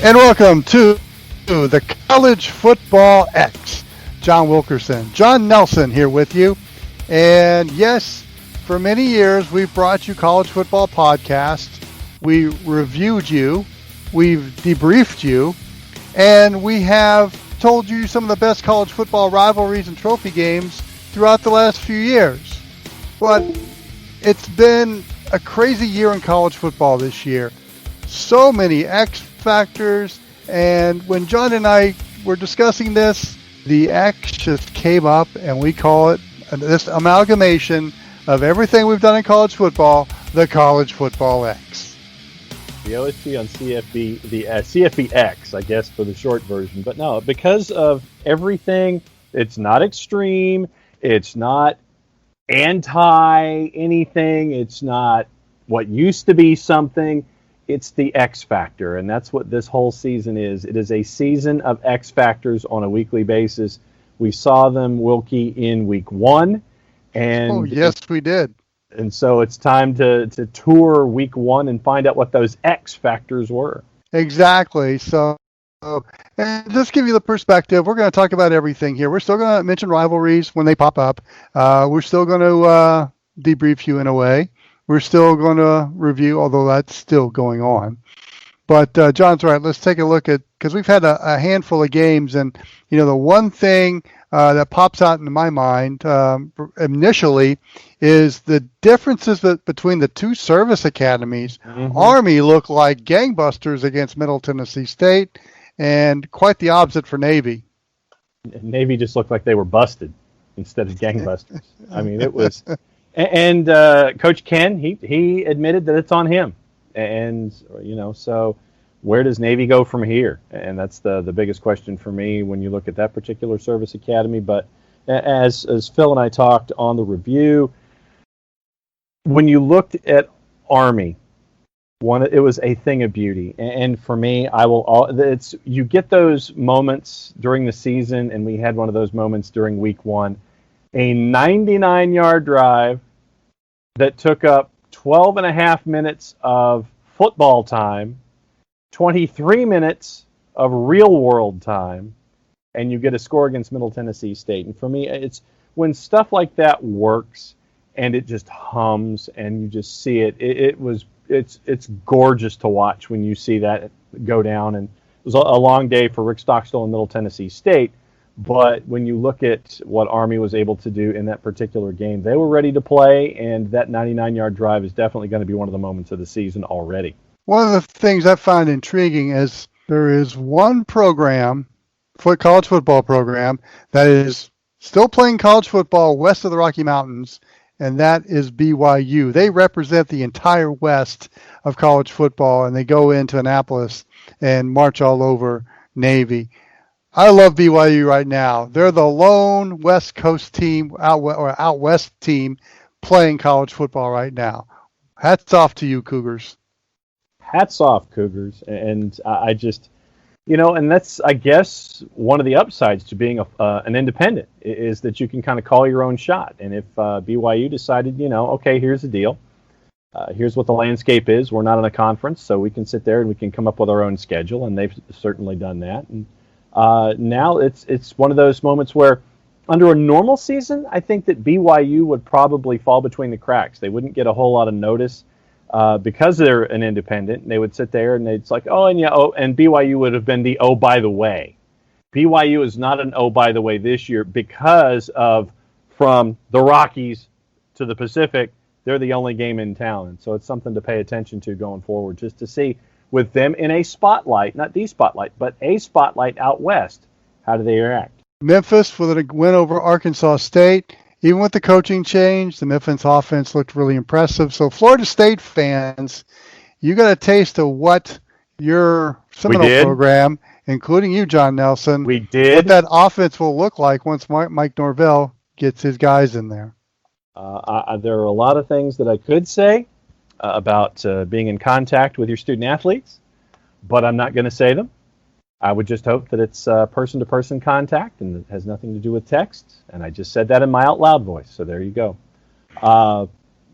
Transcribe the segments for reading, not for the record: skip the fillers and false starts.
And welcome to the College Football X. John Wilkerson, Jon Nelson here with you. And yes, for many years we've brought you college football podcasts. We reviewed you, we've debriefed you, and we have told you some of the best college football rivalries and trophy games throughout the last few years. But it's been a crazy year in college football this year. So many X factors, and when John and I were discussing this, the X just came up, and we call it this amalgamation of everything we've done in college football, the College Football X. The OST on CFB, the CFBX, I guess, for the short version. But no, because of everything, it's not extreme, it's not anti-anything, it's not what used to be something, it's the X Factor, and that's what this whole season is. It is a season of X Factors on a weekly basis. We saw them, Wilkie, in week 1. And yes, we did. And so it's time to tour week 1 and find out what those X Factors were. Exactly. So, and just give you the perspective, we're going to talk about everything here. We're still going to mention rivalries when they pop up. We're still going to debrief you in a way. We're still going to review, although that's still going on. But John's right. Let's take a look at, because we've had a handful of games, and the one thing that pops out into my mind initially is the differences between the two service academies. Mm-hmm. Army looked like gangbusters against Middle Tennessee State, and quite the opposite for Navy. Navy just looked like they were busted instead of gangbusters. I mean, it was. And Coach Ken, he admitted that it's on him. And, so where does Navy go from here? And that's the biggest question for me when you look at that particular service academy. But as Phil and I talked on the review, when you looked at Army, it was a thing of beauty. And for me, you get those moments during the season, and we had one of those moments during week 1. A 99-yard drive that took up 12 and a half minutes of football time, 23 minutes of real-world time, and you get a score against Middle Tennessee State. And for me, it's when stuff like that works and it just hums and you just see it. It's gorgeous to watch when you see that go down. And it was a long day for Rick Stockstill and Middle Tennessee State. But when you look at what Army was able to do in that particular game, they were ready to play, and that 99-yard drive is definitely going to be one of the moments of the season already. One of the things I find intriguing is there is one program, college football program, that is still playing college football west of the Rocky Mountains, and that is BYU. They represent the entire west of college football, and they go into Annapolis and march all over Navy. I love BYU right now. They're the lone West Coast team, out west team, playing college football right now. Hats off to you, Cougars. Hats off, Cougars. And I just, and that's, I guess, one of the upsides to being an independent is that you can kind of call your own shot. And if BYU decided, okay, here's the deal. Here's what the landscape is. We're not in a conference, so we can sit there and we can come up with our own schedule, and they've certainly done that. And now it's one of those moments where under a normal season, I think that BYU would probably fall between the cracks. They wouldn't get a whole lot of notice because they're an independent. They would sit there and it's like, and BYU would have been the oh, by the way. BYU is not an oh, by the way this year because of from the Rockies to the Pacific, they're the only game in town. And so it's something to pay attention to going forward, just to see with them in a spotlight, not the spotlight, but a spotlight out west. How do they react? Memphis with a win over Arkansas State. Even with the coaching change, the Memphis offense looked really impressive. So Florida State fans, you got a taste of what your Seminole program, including you, Jon Nelson, what that offense will look like once Mike Norvell gets his guys in there. There are a lot of things that I could say about being in contact with your student athletes, but I'm not going to say them. I would just hope that it's person-to-person contact and it has nothing to do with text, and I just said that in my out-loud voice, so there you go.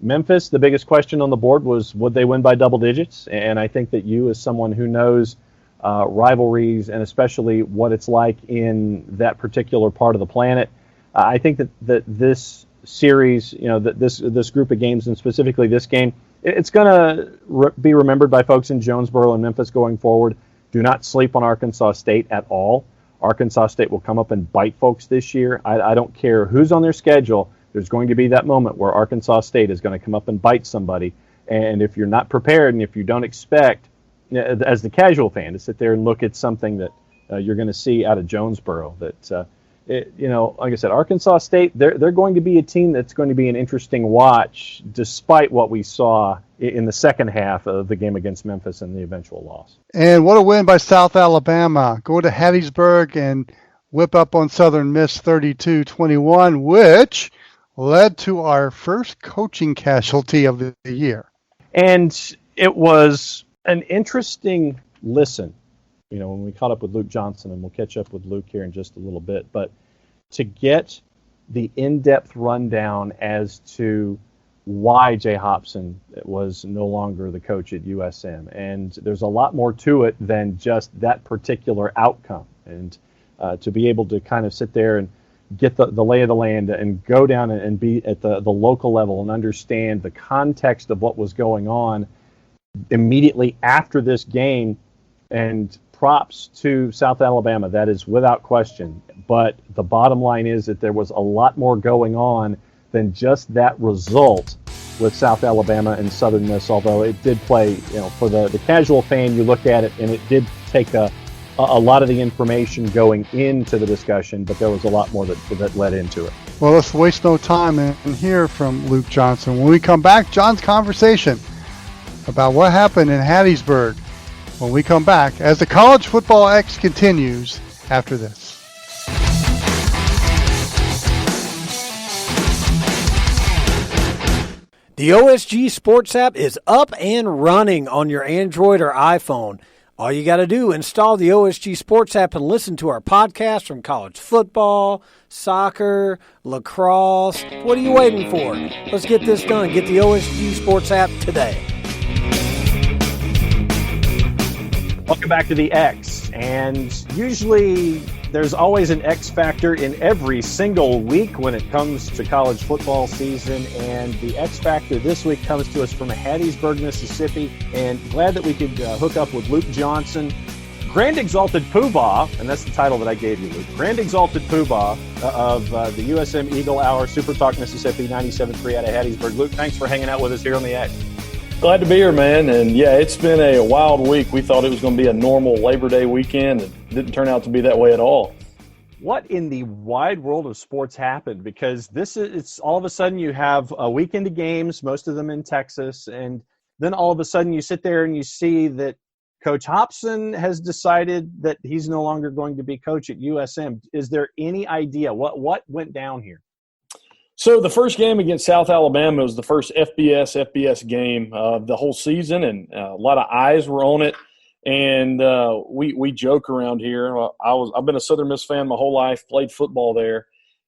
Memphis, the biggest question on the board was would they win by double digits, and I think that you, as someone who knows rivalries, and especially what it's like in that particular part of the planet. I think that this series, that this group of games, and specifically this game, it's going to be remembered by folks in Jonesboro and Memphis going forward. Do not sleep on Arkansas State at all. Arkansas State will come up and bite folks this year. I don't care who's on their schedule. There's going to be that moment where Arkansas State is going to come up and bite somebody. And if you're not prepared and if you don't expect, as the casual fan, to sit there and look at something that you're going to see out of Jonesboro, that, like I said, Arkansas State, they're going to be a team that's going to be an interesting watch, despite what we saw in the second half of the game against Memphis and the eventual loss. And what a win by South Alabama. Go to Hattiesburg and whip up on Southern Miss 32-21, which led to our first coaching casualty of the year. And it was an interesting listen, when we caught up with Luke Johnson, and we'll catch up with Luke here in just a little bit, but to get the in-depth rundown as to why Jay Hopson was no longer the coach at USM. And there's a lot more to it than just that particular outcome. And to be able to kind of sit there and get the lay of the land and go down and be at the local level and understand the context of what was going on immediately after this game. And props to South Alabama, that is without question. But the bottom line is that there was a lot more going on than just that result with South Alabama and Southern Miss, although it did play, for the casual fan, you look at it and it did take a lot of the information going into the discussion, but there was a lot more that led into it. Well, let's waste no time and hear from Luke Johnson. When we come back, John's conversation about what happened in Hattiesburg when we come back as the College Football X continues after this. The OSG Sports app is up and running on your Android or iPhone. All you got to do, install the OSG Sports app and listen to our podcast from college football, soccer, lacrosse. What are you waiting for? Let's get this done. Get the OSG Sports app today. Welcome back to the X. And usually there's always an X factor in every single week when it comes to college football season. And the X factor this week comes to us from Hattiesburg, Mississippi. And glad that we could hook up with Luke Johnson, Grand Exalted Poobah, and that's the title that I gave you, Luke. Grand Exalted Poobah of the USM Eagle Hour, SuperTalk Mississippi 97.3 out of Hattiesburg. Luke, thanks for hanging out with us here on the X. Glad to be here, man. And yeah, it's been a wild week. We thought it was going to be a normal Labor Day weekend. It didn't turn out to be that way at all. What in the wide world of sports happened? Because it's all of a sudden you have a weekend of games, most of them in Texas, and then all of a sudden you sit there and you see that Coach Hopson has decided that he's no longer going to be coach at USM. Is there any idea what went down here? So the first game against South Alabama was the first FBS game of the whole season, and a lot of eyes were on it. And we joke around here. I've been a Southern Miss fan my whole life, played football there,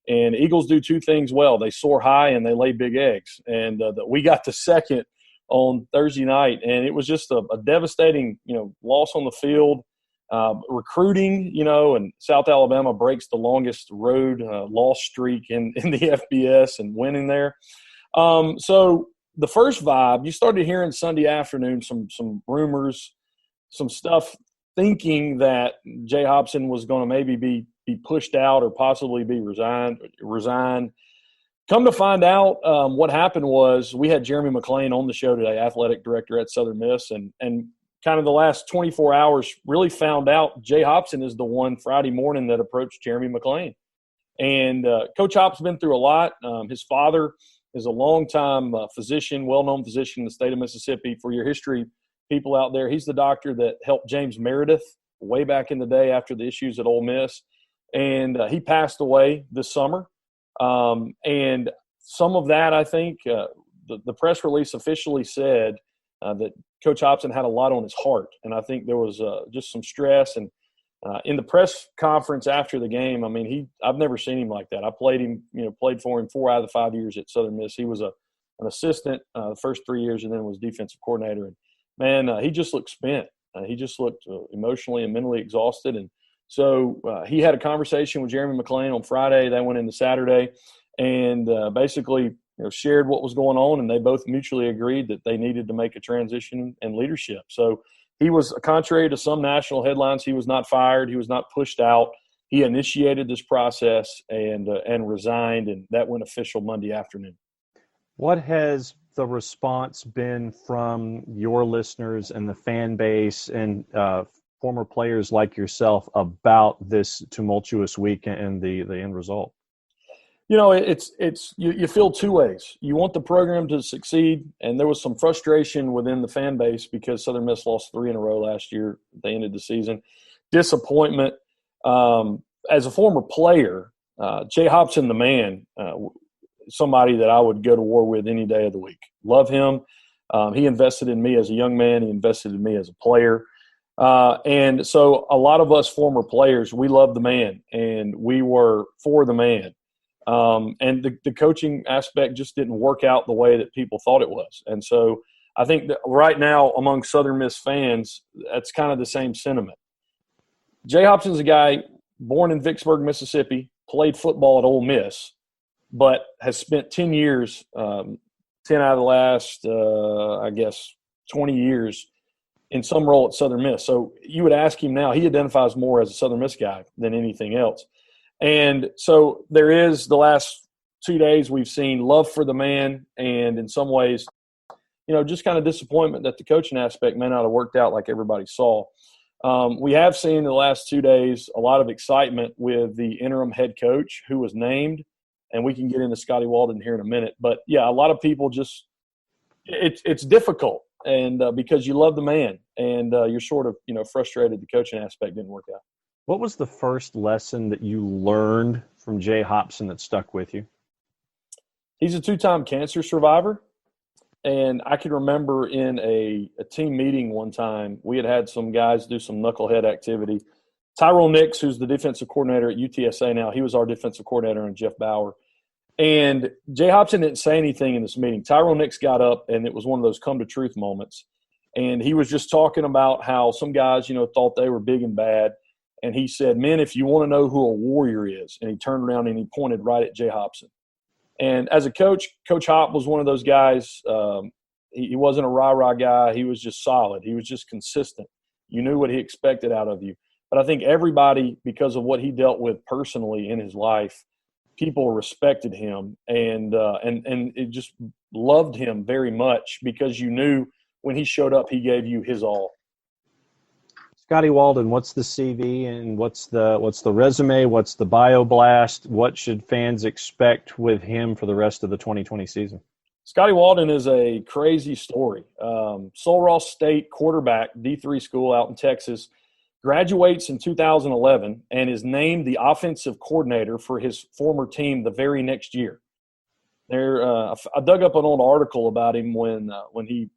and Eagles do two things well: they soar high and they lay big eggs. And we got the second on Thursday night, and it was just a devastating, loss on the field. Recruiting, and South Alabama breaks the longest road loss streak in the FBS and winning there. So the first vibe, you started hearing Sunday afternoon some rumors, some stuff thinking that Jay Hopson was going to maybe be pushed out or possibly be resign. Come to find out, what happened was we had Jeremy McClain on the show today, athletic director at Southern Miss, and kind of the last 24 hours really found out Jay Hopson is the one Friday morning that approached Jeremy McClain. And Coach Hop's been through a lot. His father is a longtime physician, well-known physician in the state of Mississippi. For your history people out there, he's the doctor that helped James Meredith way back in the day after the issues at Ole Miss. And he passed away this summer. And some of that, I think, the press release officially said that Coach Hopson had a lot on his heart, and I think there was just some stress. And in the press conference after the game, I mean, I've never seen him like that. I played for him 4 out of the 5 years at Southern Miss. He was an assistant the first 3 years, and then was defensive coordinator. And man, he just looked spent. He just looked emotionally and mentally exhausted. And so he had a conversation with Jeremy McClain on Friday. They went into Saturday and basically shared what was going on, and they both mutually agreed that they needed to make a transition in leadership. So he was, contrary to some national headlines, he was not fired. He was not pushed out. He initiated this process and resigned, and that went official Monday afternoon. What has the response been from your listeners and the fan base and former players like yourself about this tumultuous week and the end result? You feel two ways. You want the program to succeed, and there was some frustration within the fan base because Southern Miss lost 3 in a row last year. They ended the season. Disappointment. As a former player, Jay Hopson, the man, somebody that I would go to war with any day of the week. Love him. He invested in me as a young man. He invested in me as a player. And so a lot of us former players, we love the man, and we were for the man. And the coaching aspect just didn't work out the way that people thought it was. And so I think that right now among Southern Miss fans, that's kind of the same sentiment. Jay Hopson's a guy born in Vicksburg, Mississippi, played football at Ole Miss, but has spent 10 years, 10 out of the last, 20 years in some role at Southern Miss. So you would ask him now, he identifies more as a Southern Miss guy than anything else. And so there is, the last 2 days we've seen love for the man, and in some ways, just kind of disappointment that the coaching aspect may not have worked out like everybody saw. We have seen in the last 2 days a lot of excitement with the interim head coach who was named, and we can get into Scotty Walden here in a minute. But, yeah, a lot of people just it's difficult, and because you love the man, and you're sort of frustrated the coaching aspect didn't work out. What was the first lesson that you learned from Jay Hopson that stuck with you? He's a 2-time cancer survivor. And I can remember in a team meeting one time, we had some guys do some knucklehead activity. Tyrone Nix, who's the defensive coordinator at UTSA now, he was our defensive coordinator, and Jeff Bauer. And Jay Hopson didn't say anything in this meeting. Tyrone Nix got up, and it was one of those come-to-truth moments. And he was just talking about how some guys, thought they were big and bad. And he said, "Men, if you want to know who a warrior is," and he turned around and he pointed right at Jay Hopson. And as a coach, Coach Hop was one of those guys. He wasn't a rah-rah guy. He was just solid. He was just consistent. You knew what he expected out of you. But I think everybody, because of what he dealt with personally in his life, people respected him and it just loved him very much because you knew when he showed up, he gave you his all. Scotty Walden, what's the CV and what's the resume? What's the bio blast? What should fans expect with him for the rest of the 2020 season? Scotty Walden is a crazy story. Sul Ross State quarterback, D3 school out in Texas, graduates in 2011 and is named the offensive coordinator for his former team the very next year. I dug up an old article about him when he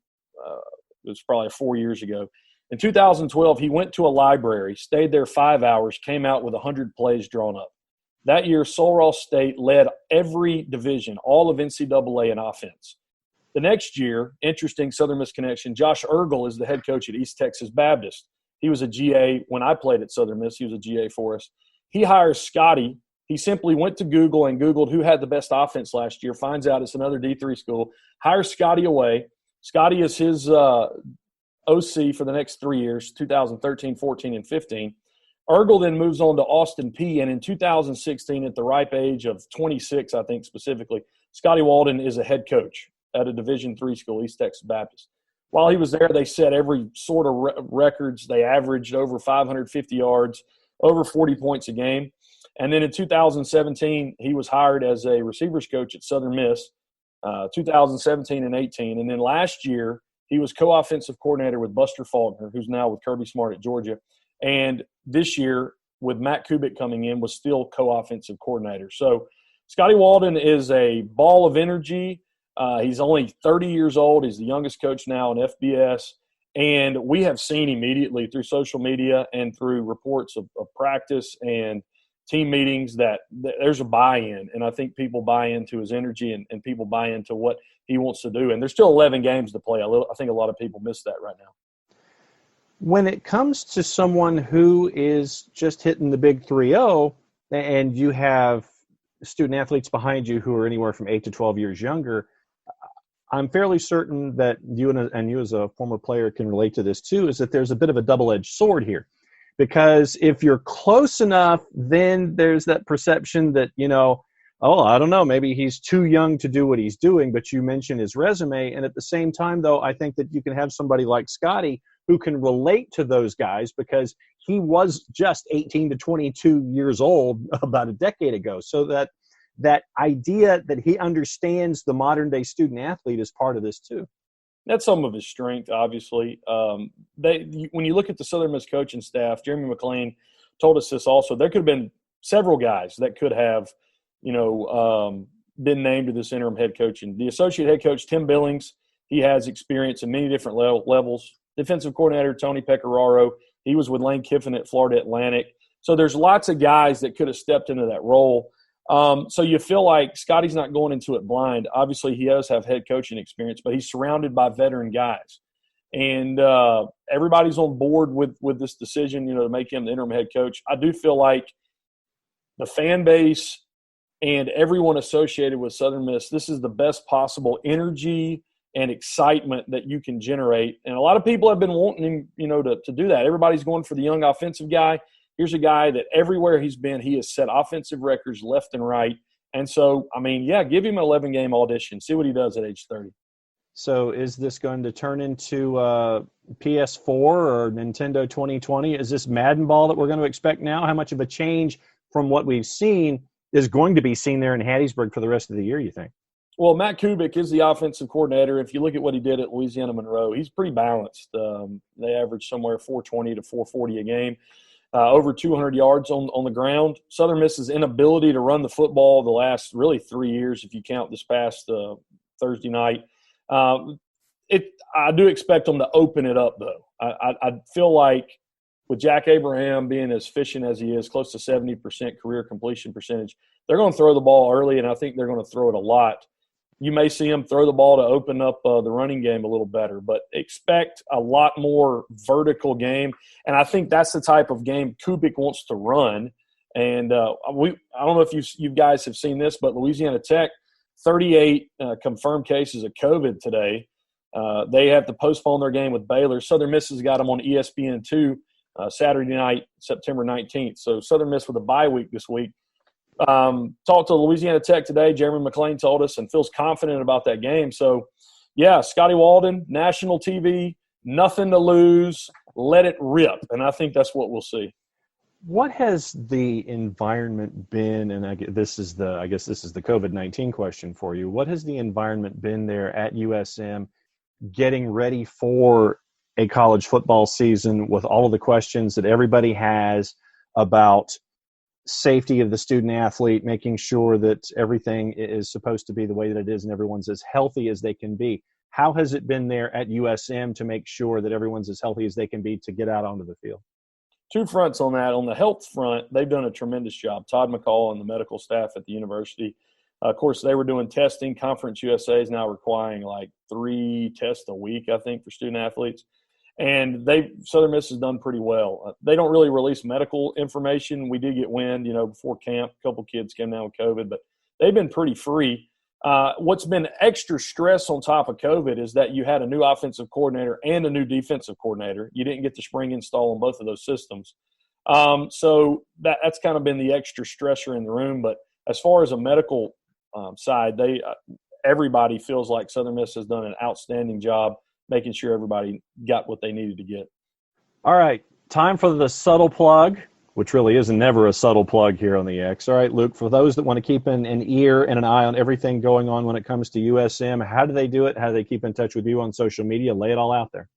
it was probably 4 years ago. In 2012, he went to a library, stayed there 5 hours, came out with 100 plays drawn up. That year, Sul Ross State led every division, all of NCAA in offense. The next year, interesting Southern Miss connection, Josh Ergel is the head coach at East Texas Baptist. He was a GA when I played at Southern Miss. He was a GA for us. He hires Scotty. He simply went to Google and Googled who had the best offense last year, finds out it's another D3 school, hires Scotty away. Scotty is his OC for the next 3 years, 2013, 14, and 15. Ergel then moves on to Austin Peay, and in 2016, at the ripe age of 26, I think specifically, Scotty Walden is a head coach at a Division III school, East Texas Baptist. While he was there, they set every sort of records. They averaged over 550 yards, over 40 points a game. And then in 2017, he was hired as a receivers coach at Southern Miss, 2017 and 18. And then last year, he was co-offensive coordinator with Buster Faulkner, who's now with Kirby Smart at Georgia. And this year, with Matt Kubik coming in, was still co-offensive coordinator. So Scotty Walden is a ball of energy. He's only 30 years old. He's the youngest coach now in FBS. And we have seen immediately through social media and through reports of practice and team meetings that there's a buy-in. And I think people buy into his energy and people buy into what he wants to do. And there's still 11 games to play. I think a lot of people miss that right now. When it comes to someone who is just hitting the big 3-0 and you have student athletes behind you who are anywhere from 8 to 12 years younger, I'm fairly certain that you and you as a former player can relate to this too, is that there's a bit of a double-edged sword here. Because if you're close enough, then there's that perception that, oh, I don't know, maybe he's too young to do what he's doing, but you mentioned his resume. And at the same time, though, I think that you can have somebody like Scotty who can relate to those guys because he was just 18 to 22 years old about a decade ago. So that idea that he understands the modern day student athlete is part of this too. That's some of his strength, obviously. When you look at the Southern Miss coaching staff, Jeremy McClain told us this also. There could have been several guys that could have, been named to this interim head coaching. The associate head coach, Tim Billings, he has experience in many different levels. Defensive coordinator, Tony Pecoraro, he was with Lane Kiffin at Florida Atlantic. So there's lots of guys that could have stepped into that role. So you feel like Scotty's not going into it blind. Obviously, he does have head coaching experience, but he's surrounded by veteran guys. And everybody's on board with this decision, to make him the interim head coach. I do feel like the fan base and everyone associated with Southern Miss, this is the best possible energy and excitement that you can generate. And a lot of people have been wanting him, to do that. Everybody's going for the young offensive guy. Here's a guy that everywhere he's been, he has set offensive records left and right. And so, give him an 11-game audition. See what he does at age 30. So is this going to turn into PS4 or Nintendo 2020? Is this Madden ball that we're going to expect now? How much of a change from what we've seen is going to be seen there in Hattiesburg for the rest of the year, you think? Well, Matt Kubik is the offensive coordinator. If you look at what he did at Louisiana Monroe, he's pretty balanced. They average somewhere 420 to 440 a game. Over 200 yards on the ground. Southern Miss's inability to run the football the last really 3 years, if you count this past Thursday night. I do expect them to open it up, though. I feel like with Jack Abraham being as efficient as he is, close to 70% career completion percentage, they're going to throw the ball early, and I think they're going to throw it a lot. You may see him throw the ball to open up the running game a little better, but expect a lot more vertical game. And I think that's the type of game Kubik wants to run. And I don't know if you guys have seen this, but Louisiana Tech, 38 confirmed cases of COVID today. They have to postpone their game with Baylor. Southern Miss has got them on ESPN2 Saturday night, September 19th. So Southern Miss with a bye week this week. Talked to Louisiana Tech today. Jeremy McClain told us and feels confident about that game. So, yeah, Scotty Walden, national TV, nothing to lose, let it rip. And I think that's what we'll see. What has the environment been, and I guess this is the COVID-19 question for you. What has the environment been there at USM getting ready for a college football season with all of the questions that everybody has about safety of the student athlete, making sure that everything is supposed to be the way that it is and everyone's as healthy as they can be? How has it been there at USM to make sure that everyone's as healthy as they can be to get out onto the field? Two fronts on that. On the health front, they've done a tremendous job. Todd McCall and the medical staff at the university. Of course, they were doing testing. Conference USA is now requiring like 3 tests a week, I think, for student athletes. And Southern Miss has done pretty well. They don't really release medical information. We did get wind, before camp. A couple kids came down with COVID, but they've been pretty free. What's been extra stress on top of COVID is that you had a new offensive coordinator and a new defensive coordinator. You didn't get the spring install on both of those systems. So that's kind of been the extra stressor in the room. But as far as a medical side, everybody feels like Southern Miss has done an outstanding job making sure everybody got what they needed to get. All right, time for the subtle plug, which really is never a subtle plug here on the X. All right, Luke, for those that want to keep an ear and an eye on everything going on when it comes to USM, how do they do it? How do they keep in touch with you on social media? Lay it all out there.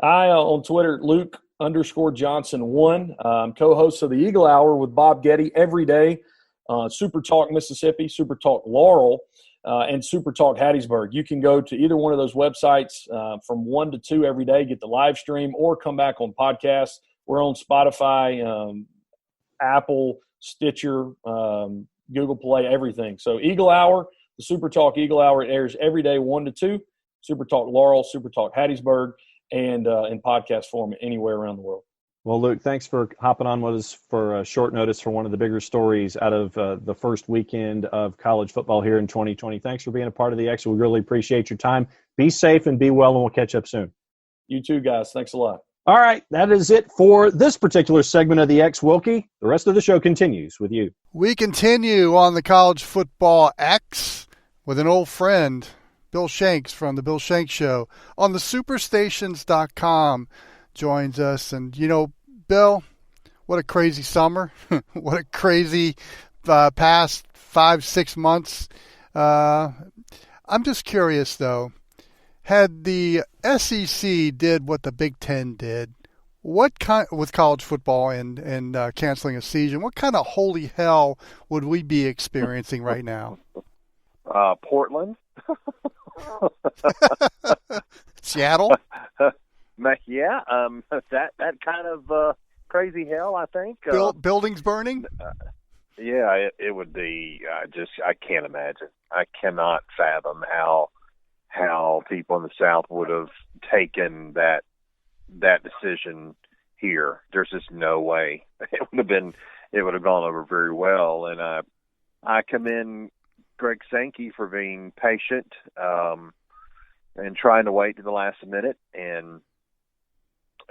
On Twitter, Luke_Johnson1. I'm co-host of the Eagle Hour with Bob Getty every day. Super Talk Mississippi, Super Talk Laurel, and Super Talk Hattiesburg. You can go to either one of those websites from 1 to 2 every day, get the live stream, or come back on podcasts. We're on Spotify, Apple, Stitcher, Google Play, everything. So Eagle Hour, the Super Talk Eagle Hour, it airs every day 1 to 2. Super Talk Laurel, Super Talk Hattiesburg. and in podcast form anywhere around the world. Well, Luke, thanks for hopping on with us for short notice for one of the bigger stories out of the first weekend of college football here in 2020. Thanks for being a part of the X. We really appreciate your time. Be safe and be well, and we'll catch up soon. You too, guys. Thanks a lot. All right, that is it for this particular segment of the X, Wilkie. The rest of the show continues with you. We continue on the College Football X with an old friend, Bill Shanks from the Bill Shanks Show on the superstations.com. Joins us. And, Bill, what a crazy summer. What a crazy past 5-6 months. I'm just curious, though. Had the SEC did what the Big Ten did, what kind with college football and canceling a season, what kind of holy hell would we be experiencing right now? Portland. Seattle. Yeah, that kind of crazy hell, I think. Buildings burning? Yeah, it would be I can't imagine. I cannot fathom how people in the South would have taken that decision here. There's just no way. It would have gone over very well. And I commend Greg Sankey for being patient and trying to wait to the last minute. And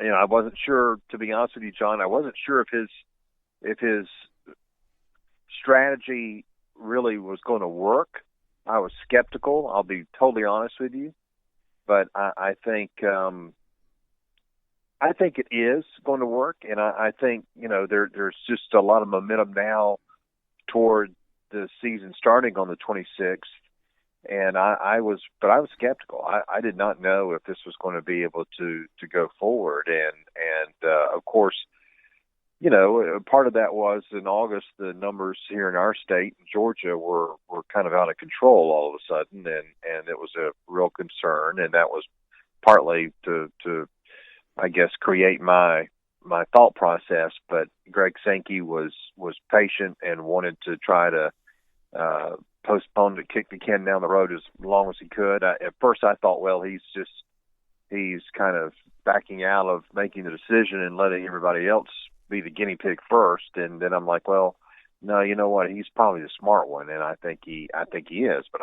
I wasn't sure, to be honest with you, John. I wasn't sure if his strategy really was going to work. I was skeptical. I'll be totally honest with you, but I think it is going to work, and I think there's just a lot of momentum now toward the season starting on the 26th. And I was skeptical. I did not know if this was going to be able to go forward. And of course, part of that was in August, the numbers here in our state, Georgia, were kind of out of control all of a sudden. And it was a real concern. And that was partly to I guess, create my thought process. But Greg Sankey was patient and wanted to try to postpone to kick the can down the road as long as he could. At first I thought, well, he's kind of backing out of making the decision and letting everybody else be the guinea pig first. And then I'm like, well, no, you know what? He's probably the smart one. And I think he is, but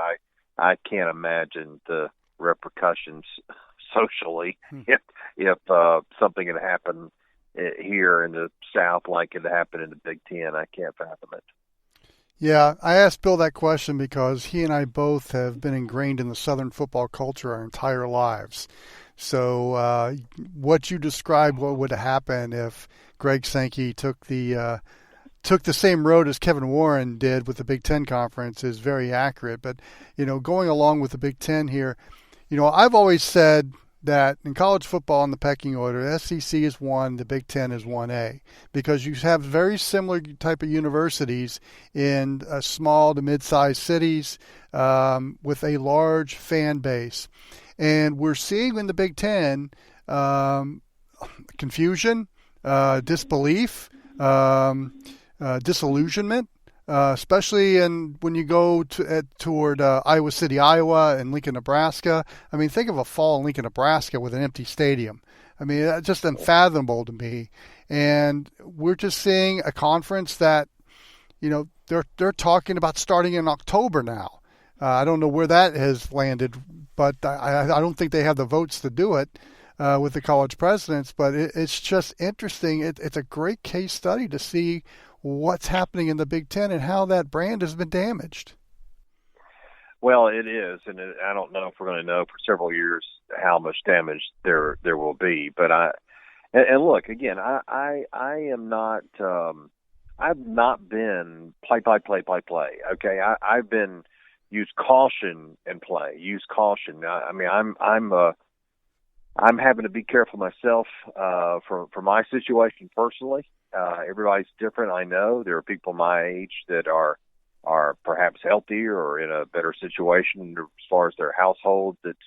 I can't imagine the repercussions socially if something had happened here in the South like it happened in the Big Ten. I can't fathom it. Yeah, I asked Bill that question because he and I both have been ingrained in the Southern football culture our entire lives. So what you described, what would happen if Greg Sankey took the same road as Kevin Warren did with the Big Ten Conference is very accurate. But, going along with the Big Ten here, I've always said that in college football in the pecking order, the SEC is 1, the Big Ten is 1A, because you have very similar type of universities in small to mid-sized cities with a large fan base. And we're seeing in the Big Ten confusion, disbelief, disillusionment, especially when you go toward Iowa City, Iowa, and Lincoln, Nebraska. I mean, think of a fall in Lincoln, Nebraska with an empty stadium. I mean, that's just unfathomable to me. And we're just seeing a conference that, they're talking about starting in October now. I don't know where that has landed, but I don't think they have the votes to do it with the college presidents. But it's just interesting. It's a great case study to see what's happening in the Big Ten and how that brand has been damaged. Well, it is, and I don't know if we're going to know for several years how much damage there will be. But look again, I am not. I've not been play. Okay, I've been use caution and play. Use caution. I mean, I'm having to be careful myself for my situation personally. Everybody's different. I know there are people my age that are perhaps healthier or in a better situation as far as their household that's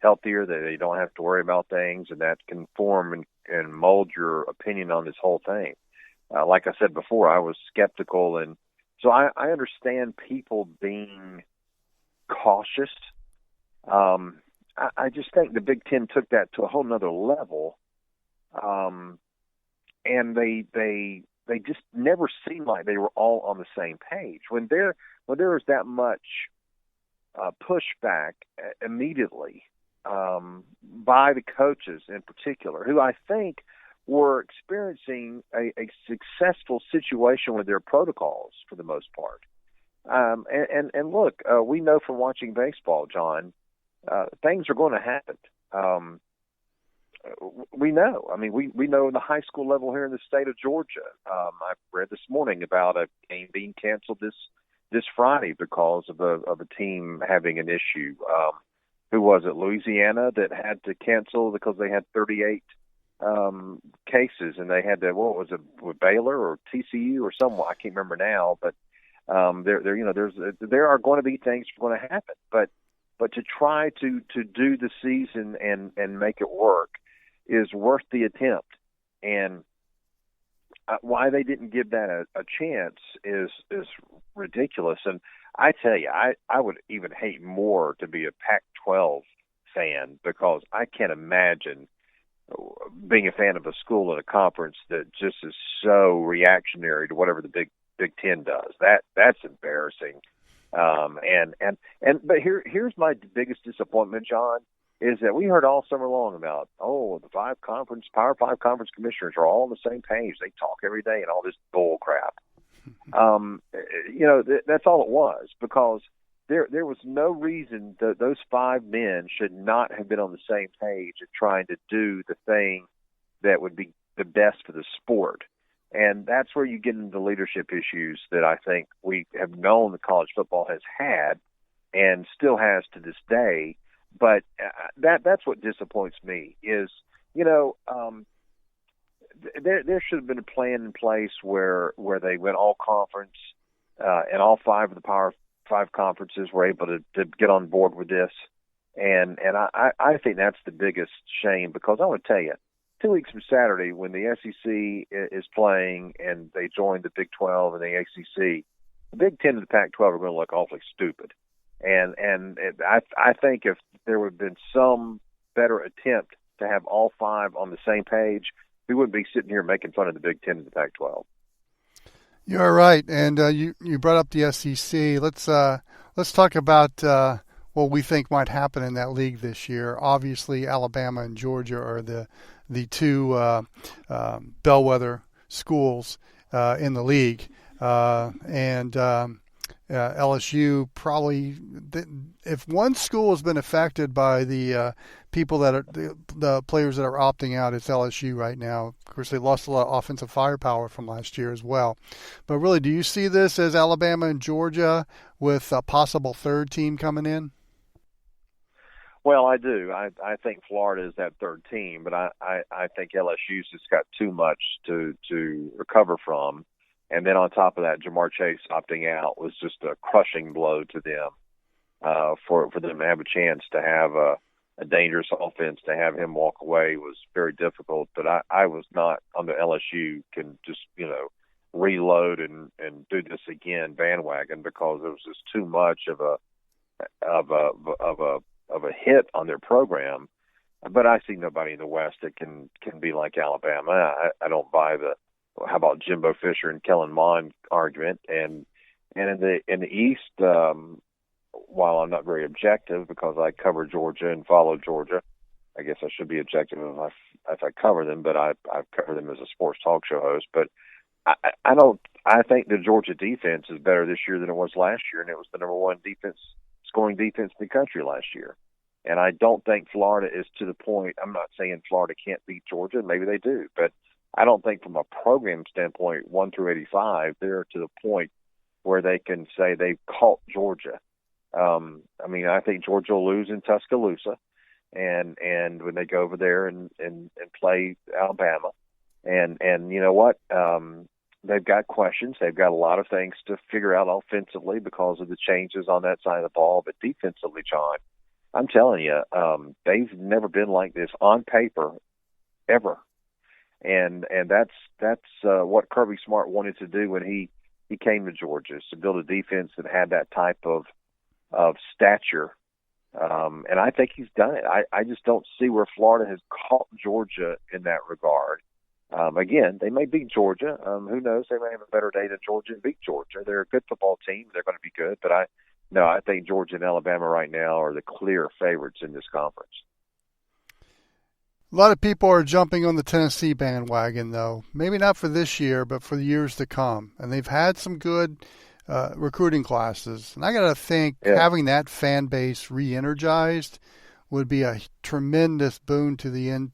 healthier, that they don't have to worry about things, and that can form and mold your opinion on this whole thing. Like I said before, I was skeptical, and so I understand people being cautious. I just think the Big Ten took that to a whole nother level, and they just never seemed like they were all on the same page. When there was that much pushback immediately by the coaches in particular, who I think were experiencing a successful situation with their protocols for the most part. And look, we know from watching baseball, John, things are going to happen. We know. I mean, we know the high school level here in the state of Georgia. I read this morning about a game being canceled this Friday because of a team having an issue. Who was it? Louisiana that had to cancel because they had 38 cases, and they had to, what was it, with Baylor or TCU or someone? I can't remember now, but there are going to be things going to happen. But to try to do the season and make it work is worth the attempt. And why they didn't give that a chance is ridiculous. And I tell you, I would even hate more to be a Pac-12 fan, because I can't imagine being a fan of a school in a conference that just is so reactionary to whatever the Big Ten does. That's embarrassing. But here's my biggest disappointment, John, is that we heard all summer long about, the Power 5 conference commissioners are all on the same page. They talk every day and all this bull crap. That's all it was, because there was no reason that those 5 men should not have been on the same page and trying to do the thing that would be the best for the sport. And that's where you get into leadership issues that I think we have known that college football has had and still has to this day. But that's what disappoints me is, there should have been a plan in place where they went all conference, and all 5 of the Power 5 conferences were able to get on board with this. And I think that's the biggest shame, because I want to tell you, 2 weeks from Saturday, when the SEC is playing and they join the Big 12 and the ACC, the Big 10 and the Pac-12 are going to look awfully stupid. And I think if there would have been some better attempt to have all 5 on the same page, we wouldn't be sitting here making fun of the Big 10 and the Pac-12. You're right, and you brought up the SEC. Let's talk about what we think might happen in that league this year. Obviously, Alabama and Georgia are the 2 bellwether schools in the league, and LSU probably, if one school has been affected by the people that are the players that are opting out, it's LSU right now. Of course, they lost a lot of offensive firepower from last year as well. But really, do you see this as Alabama and Georgia with a possible 3rd team coming in? Well, I do. I think Florida is that 3rd team, but I think LSU's just got too much to recover from. And then on top of that, Jamar Chase opting out was just a crushing blow to them. For them to have a chance to have a dangerous offense, to have him walk away was very difficult. But I was not on the LSU can just reload and do this again bandwagon, because it was just too much of a hit on their program. But I see nobody in the West that can be like Alabama. I don't buy the how about Jimbo Fisher and Kellen Mond argument. And in the East, while I'm not very objective because I cover Georgia and follow Georgia, I guess I should be objective if I cover them, but I cover them as a sports talk show host. But I think the Georgia defense is better this year than it was last year, and it was the number 1 scoring defense in the country last year. And I don't think Florida is to the point. I'm not saying Florida can't beat Georgia. Maybe they do, but I don't think from a program standpoint, 1 through 85, they're to the point where they can say they've caught Georgia. I think Georgia will lose in Tuscaloosa, and when they go over there and play Alabama, and you know what, they've got questions. They've got a lot of things to figure out offensively because of the changes on that side of the ball, but defensively, John, I'm telling you, they've never been like this on paper ever. And that's what Kirby Smart wanted to do when he came to Georgia, is to build a defense that had that type of stature And I think he's done it. I just don't see where Florida has caught Georgia in that regard. Again, they may beat Georgia. Who knows? They may have a better day than Georgia and beat Georgia. They're a good football team. They're going to be good. But I think Georgia and Alabama right now are the clear favorites in this conference. A lot of people are jumping on the Tennessee bandwagon, though. Maybe not for this year, but for the years to come. And they've had some good recruiting classes. And I got to think having that fan base re-energized would be a tremendous boon to the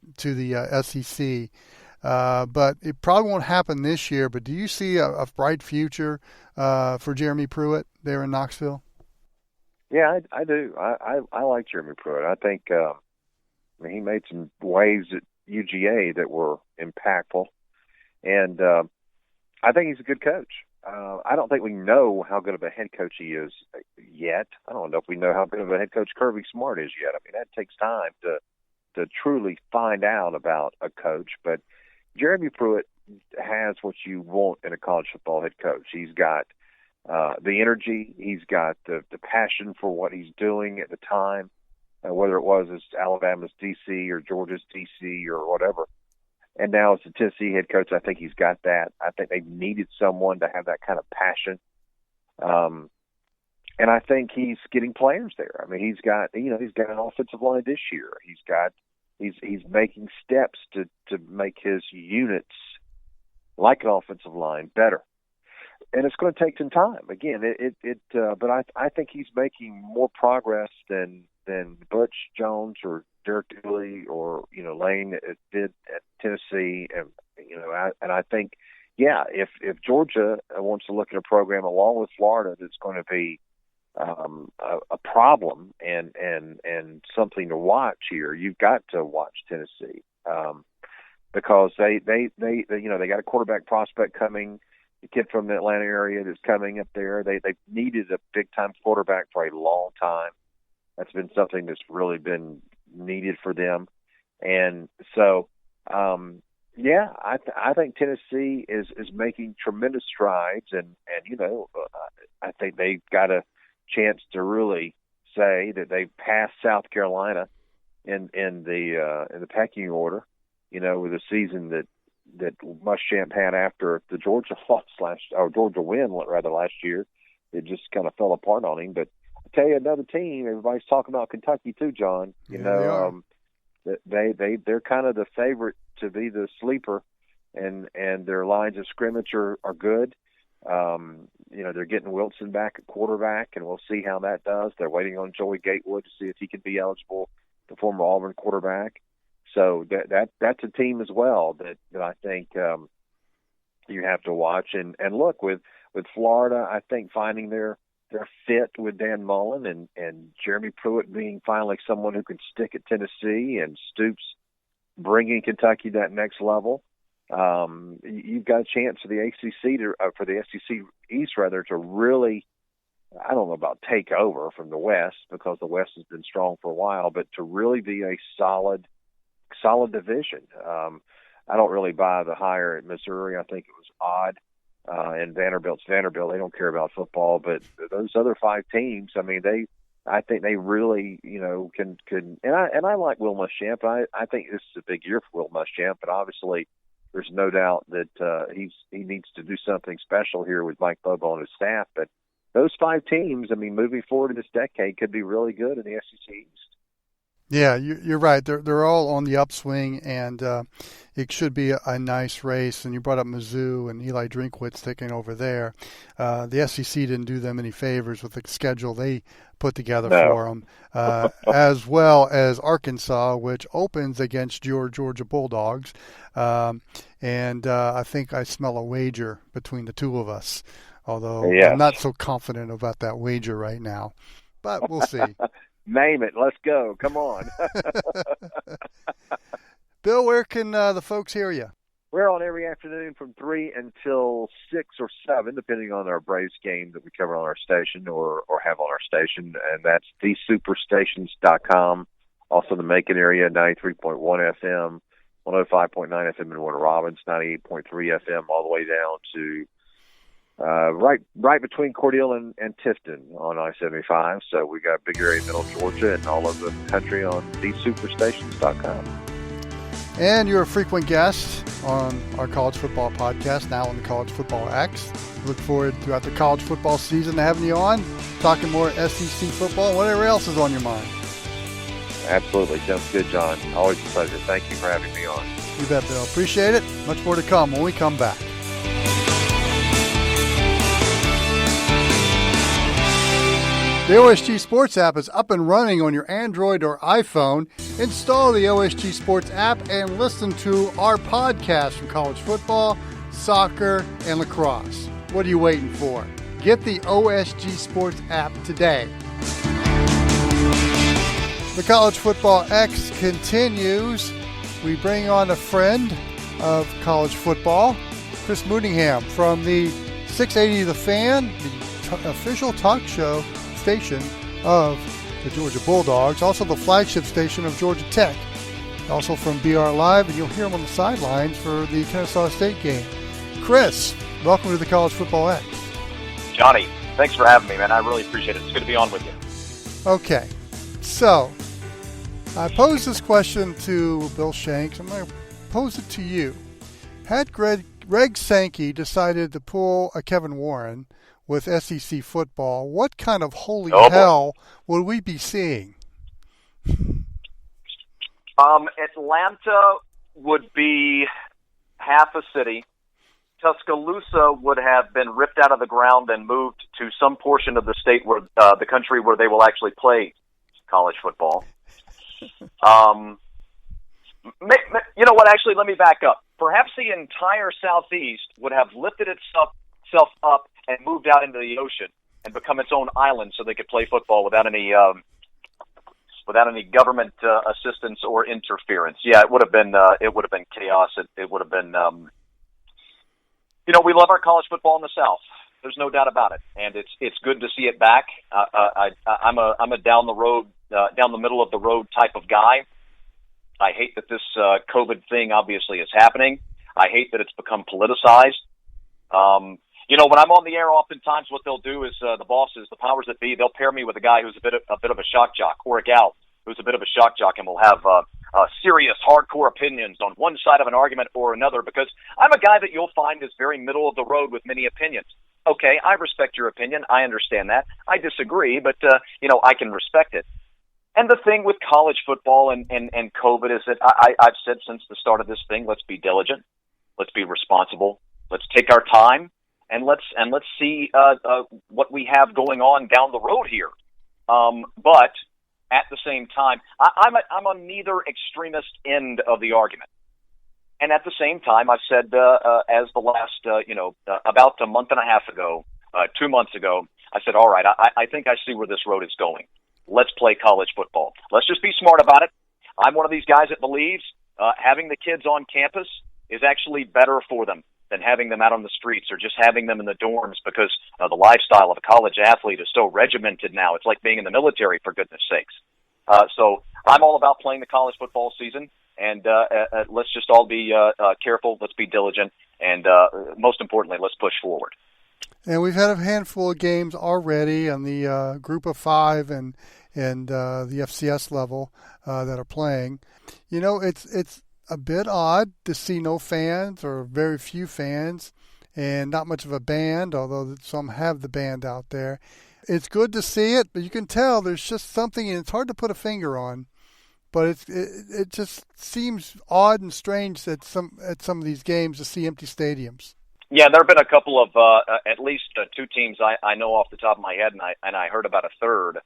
SEC. But it probably won't happen this year. But do you see a bright future for Jeremy Pruitt there in Knoxville? Yeah, I do. I like Jeremy Pruitt. I think he made some waves at UGA that were impactful. And I think he's a good coach. I don't think we know how good of a head coach he is yet. I don't know if we know how good of a head coach Kirby Smart is yet. I mean, that takes time to truly find out about a coach. But Jeremy Pruitt has what you want in a college football head coach. He's got the energy. He's got the passion for what he's doing at the time, whether it was as Alabama's DC or Georgia's DC or whatever. And now as the Tennessee head coach, I think he's got that. I think they've needed someone to have that kind of passion. And I think he's getting players there. I mean, he's got an offensive line this year. He's making steps to make his units like an offensive line better. And it's going to take some time. Again, but I think he's making more progress than Butch Jones or Derek Dooley or Lane did at Tennessee, and I think if Georgia wants to look at a program along with Florida that's going to be a problem and something to watch here, you've got to watch Tennessee because they got a quarterback prospect coming. The kid from the Atlanta area that's coming up there. They needed a big time quarterback for a long time. That's been something that's really been needed for them. And so, I think Tennessee is making tremendous strides. And I think they've got a chance to really say that they've passed South Carolina in the pecking order, with a season that Muschamp had after the Georgia Georgia win last year. It just kind of fell apart on him. But I tell you, another team, everybody's talking about Kentucky too, John. They're kind of the favorite to be the sleeper, and their lines of scrimmage are good. They're getting Wilson back at quarterback, and we'll see how that does. They're waiting on Joey Gatewood to see if he can be eligible, the former Auburn quarterback. So that's a team as well that I think you have to watch. And look, with Florida, I think finding their fit with Dan Mullen and Jeremy Pruitt being finally someone who can stick at Tennessee, and Stoops bringing Kentucky that next level, you've got a chance for the ACC for the SEC East to really, I don't know about take over from the West, because the West has been strong for a while, but to really be a solid division. I don't really buy the hire at Missouri. I think it was odd. And Vanderbilt's Vanderbilt. They don't care about football, but those other five teams, I mean, I think they really, can. And I like Will Muschamp. I think this is a big year for Will Muschamp, but obviously there's no doubt that he needs to do something special here with Mike Bobo and his staff. But those five teams, I mean, moving forward in this decade, could be really good in the SEC East. Yeah, you're right. They're all on the upswing, and it should be a nice race. And you brought up Mizzou and Eli Drinkwitz taking over there. The SEC didn't do them any favors with the schedule they put together for them, as well as Arkansas, which opens against your Georgia Bulldogs. And I think I smell a wager between the two of us, although I'm not so confident about that wager right now. But we'll see. Name it. Let's go. Come on. Bill, where can the folks hear you? We're on every afternoon from 3 until 6 or 7, depending on our Braves game that we cover on our station or have on our station. And that's thesuperstations.com. Also the Macon area, 93.1 FM, 105.9 FM in Warner Robins, 98.3 FM, all the way down to right between Cordele and Tifton on I-75. So we got big area middle Georgia and all over the country on thesuperstations.com. And you're a frequent guest on our college football podcast, now on the College Football X. Look forward throughout the college football season to having you on, talking more SEC football and whatever else is on your mind. Absolutely. Sounds good, John. Always a pleasure. Thank you for having me on. You bet, Bill. Appreciate it. Much more to come when we come back. The OSG Sports app is up and running on your Android or iPhone. Install the OSG Sports app and listen to our podcast from college football, soccer, and lacrosse. What are you waiting for? Get the OSG Sports app today. The College Football X continues. We bring on a friend of college football, Chris Mooneyham from the 680 The Fan, the official talk show station of the Georgia Bulldogs, also the flagship station of Georgia Tech, also from BR Live, and you'll hear him on the sidelines for the Kennesaw State game. Chris, welcome to the College Football X. Johnny, thanks for having me, man. I really appreciate it. It's good to be on with you. Okay, so I posed this question to Bill Shanks. I'm going to pose it to you. Had Greg Sankey decided to pull a Kevin Warren with SEC football, what kind of holy hell would we be seeing? Atlanta would be half a city. Tuscaloosa would have been ripped out of the ground and moved to some portion of the state where the country where they will actually play college football. You know what? Actually, let me back up. Perhaps the entire Southeast would have lifted itself up and moved out into the ocean and become its own island, so they could play football without any government assistance or interference. Yeah, it would have been chaos. It would have been. We love our college football in the South. There's no doubt about it, and it's good to see it back. I'm a down the middle of the road type of guy. I hate that this COVID thing obviously is happening. I hate that it's become politicized. When I'm on the air, oftentimes what they'll do is the bosses, the powers that be, they'll pair me with a guy who's a bit of a shock jock, or a gal who's a bit of a shock jock, and we'll have serious, hardcore opinions on one side of an argument or another, because I'm a guy that you'll find is very middle of the road with many opinions. Okay, I respect your opinion. I understand that. I disagree, but, I can respect it. And the thing with college football and COVID is that I've said since the start of this thing, let's be diligent. Let's be responsible. Let's take our time. And let's see what we have going on down the road here. But at the same time, I'm on neither extremist end of the argument. And at the same time, I've said as the last about a month and a half ago, 2 months ago, I said, all right, I think I see where this road is going. Let's play college football. Let's just be smart about it. I'm one of these guys that believes having the kids on campus is actually better for them than having them out on the streets or just having them in the dorms, because the lifestyle of a college athlete is so regimented now. It's like being in the military, for goodness sakes. So I'm all about playing the college football season, and let's just all be careful. Let's be diligent, and most importantly, let's push forward. And we've had a handful of games already on the group of five and the FCS level that are playing. It's a bit odd to see no fans or very few fans and not much of a band, although some have the band out there. It's good to see it, but you can tell there's just something, and it's hard to put a finger on, but it just seems odd and strange at some of these games to see empty stadiums. Yeah, there have been a couple of at least two teams I know off the top of my head, and I heard about a third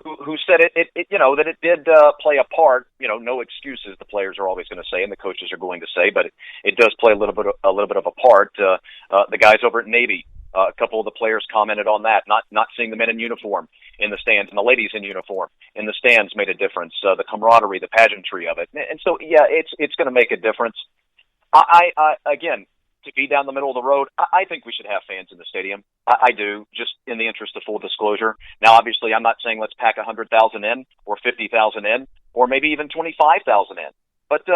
who said it that it did play a part. No excuses, the players are always going to say, and the coaches are going to say, but it does play a little bit of a part. The guys over at Navy, a couple of the players commented on that, not seeing the men in uniform in the stands and the ladies in uniform in the stands made a difference. The camaraderie, the pageantry of it, and so yeah, it's going to make a difference. I again, to be down the middle of the road, I think we should have fans in the stadium. I do, just in the interest of full disclosure. Now, obviously, I'm not saying let's pack 100,000 in or 50,000 in or maybe even 25,000 in. But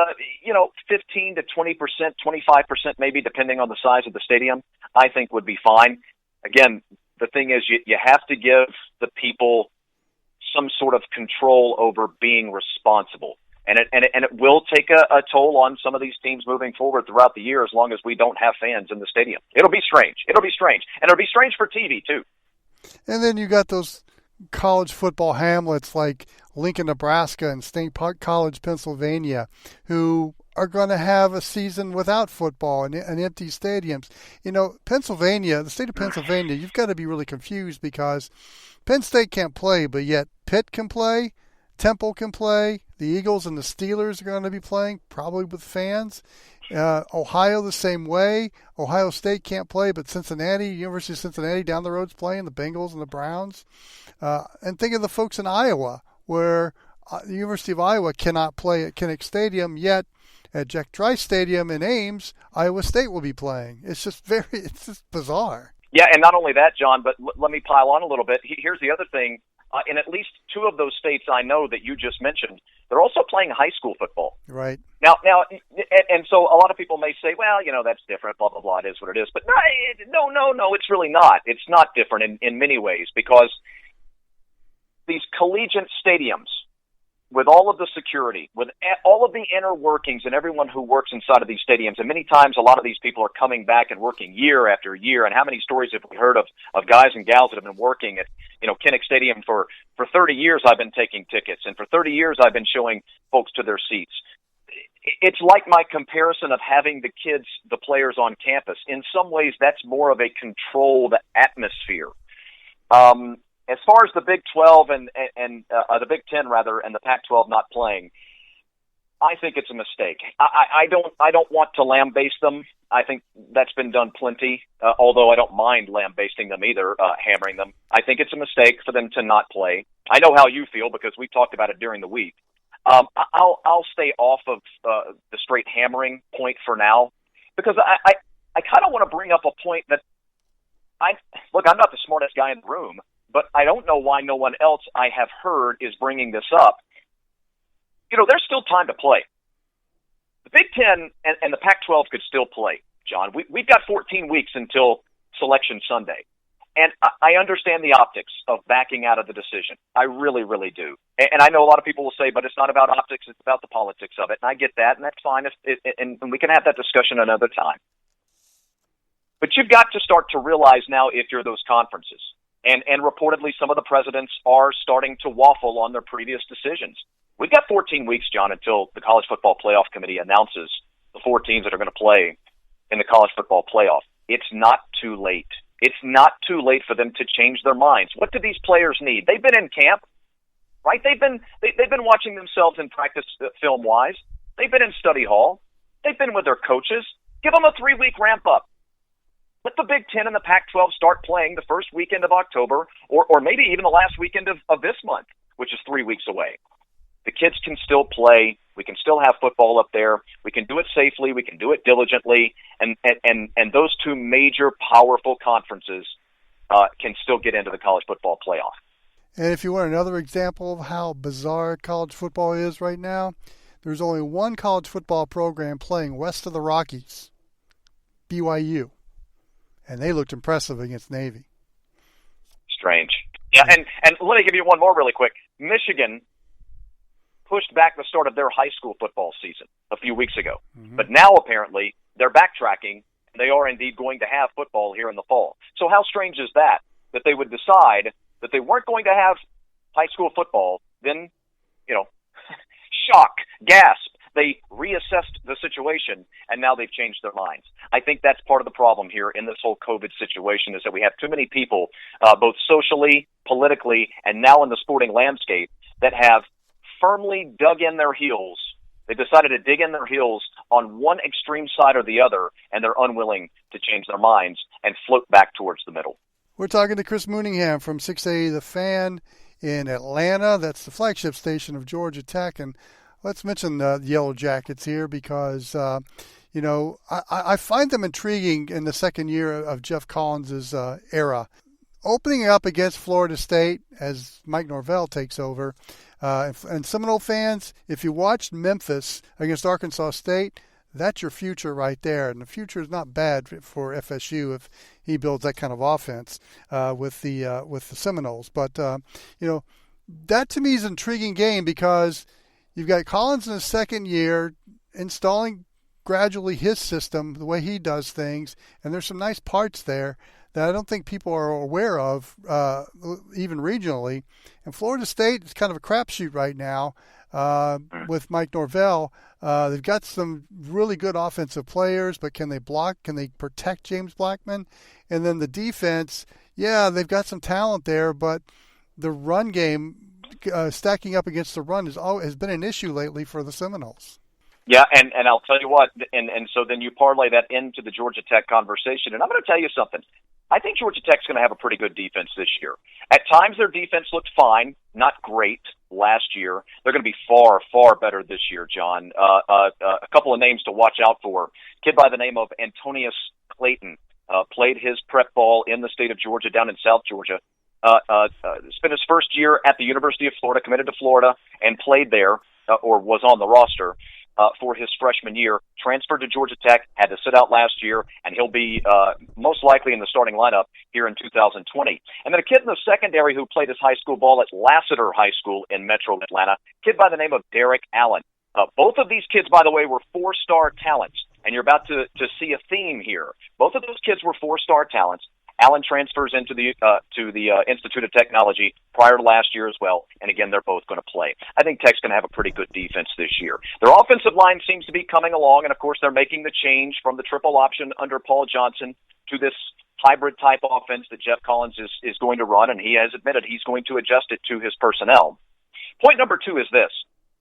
15 to 20%, 25% maybe, depending on the size of the stadium, I think would be fine. Again, the thing is, you have to give the people some sort of control over being responsible. And it will take a toll on some of these teams moving forward throughout the year as long as we don't have fans in the stadium. It'll be strange. And it'll be strange for TV, too. And then you got those college football hamlets like Lincoln, Nebraska, and State Park College, Pennsylvania, who are going to have a season without football and empty stadiums. Pennsylvania, the state of Pennsylvania, you've got to be really confused because Penn State can't play, but yet Pitt can play, Temple can play, the Eagles and the Steelers are going to be playing, probably with fans. Ohio the same way. Ohio State can't play, but Cincinnati, University of Cincinnati down the road's playing, the Bengals and the Browns. And think of the folks in Iowa, where the University of Iowa cannot play at Kinnick Stadium, yet at Jack Trice Stadium in Ames, Iowa State will be playing. It's just bizarre. Yeah, and not only that, John, but let me pile on a little bit. Here's the other thing. In at least two of those states I know that you just mentioned, they're also playing high school football. Right. Now, and so a lot of people may say, well, that's different, blah, blah, blah, it is what it is. But no, it's really not. It's not different in many ways because these collegiate stadiums, with all of the security, with all of the inner workings and everyone who works inside of these stadiums, and many times a lot of these people are coming back and working year after year, and how many stories have we heard of guys and gals that have been working at Kinnick Stadium for 30 years I've been taking tickets, and for 30 years I've been showing folks to their seats. It's like my comparison of having the kids, the players on campus. In some ways, that's more of a controlled atmosphere. As far as the Big 12 and the Big 10 rather, and the Pac-12 not playing, I think it's a mistake. I don't want to lambaste them. I think that's been done plenty. Although I don't mind lambasting them either, hammering them. I think it's a mistake for them to not play. I know how you feel because we talked about it during the week. I'll stay off of the straight hammering point for now because I kind of want to bring up a point that I'm not the smartest guy in the room. But I don't know why no one else I have heard is bringing this up. There's still time to play. The Big Ten and the Pac-12 could still play, John. We've got 14 weeks until Selection Sunday. And I understand the optics of backing out of the decision. I really, really do. And I know a lot of people will say, but it's not about optics, it's about the politics of it. And I get that, and that's fine. And we can have that discussion another time. But you've got to start to realize now if you're those conferences. And reportedly, some of the presidents are starting to waffle on their previous decisions. We've got 14 weeks, John, until the College Football Playoff Committee announces the 4 teams that are going to play in the College Football Playoff. It's not too late. It's not too late for them to change their minds. What do these players need? They've been in camp, right? They've been watching themselves in practice film-wise. They've been in study hall. They've been with their coaches. Give them a 3-week ramp-up. Let the Big Ten and the Pac-12 start playing the first weekend of October or maybe even the last weekend of this month, which is 3 weeks away. The kids can still play. We can still have football up there. We can do it safely. We can do it diligently. And those two major, powerful conferences can still get into the college football playoff. And if you want another example of how bizarre college football is right now, there's only one college football program playing west of the Rockies, BYU. And they looked impressive against Navy. Strange. Yeah, and let me give you one more really quick. Michigan pushed back the start of their high school football season a few weeks ago. Mm-hmm. But now apparently they're backtracking. And they are indeed going to have football here in the fall. So how strange is that they would decide that they weren't going to have high school football, then, shock, gasp. They reassessed the situation, and now they've changed their minds. I think that's part of the problem here in this whole COVID situation is that we have too many people, both socially, politically, and now in the sporting landscape, that have firmly dug in their heels. They decided to dig in their heels on one extreme side or the other, and they're unwilling to change their minds and float back towards the middle. We're talking to Chris Mooneyham from 680 The Fan in Atlanta. That's the flagship station of Georgia Tech, and let's mention the Yellow Jackets here because, I find them intriguing in the second year of Jeff Collins' era. Opening up against Florida State as Mike Norvell takes over, And Seminole fans, if you watched Memphis against Arkansas State, that's your future right there. And the future is not bad for FSU if he builds that kind of offense with the Seminoles. But, that to me is an intriguing game because you've got Collins in his second year installing gradually his system, the way he does things, and there's some nice parts there that I don't think people are aware of, even regionally. And Florida State is kind of a crapshoot right now with Mike Norvell. They've got some really good offensive players, but can they block? Can they protect James Blackman? And then the defense, they've got some talent there, but the run game, stacking up against the run, has been an issue lately for the Seminoles. Yeah, and I'll tell you what, and so then you parlay that into the Georgia Tech conversation, and I'm going to tell you something. I think Georgia Tech's going to have a pretty good defense this year. At times their defense looked fine, not great last year. They're going to be far, far better this year, John. A couple of names to watch out for. Kid by the name of Antonius Clayton played his prep ball in the state of Georgia, down in South Georgia. Spent his first year at the University of Florida, committed to Florida, and played there, or was on the roster for his freshman year. Transferred to Georgia Tech, had to sit out last year, and he'll be most likely in the starting lineup here in 2020. And then a kid in the secondary who played his high school ball at Lassiter High School in Metro Atlanta, kid by the name of Derek Allen. Both of these kids, by the way, were four-star talents, and you're about to see a theme here. Both of those kids were four-star talents. Allen transfers into the Institute of Technology prior to last year as well, and again, they're both going to play. I think Tech's going to have a pretty good defense this year. Their offensive line seems to be coming along, and of course, they're making the change from the triple option under Paul Johnson to this hybrid type offense that Jeff Collins is going to run, and he has admitted he's going to adjust it to his personnel. Point number 2 is this: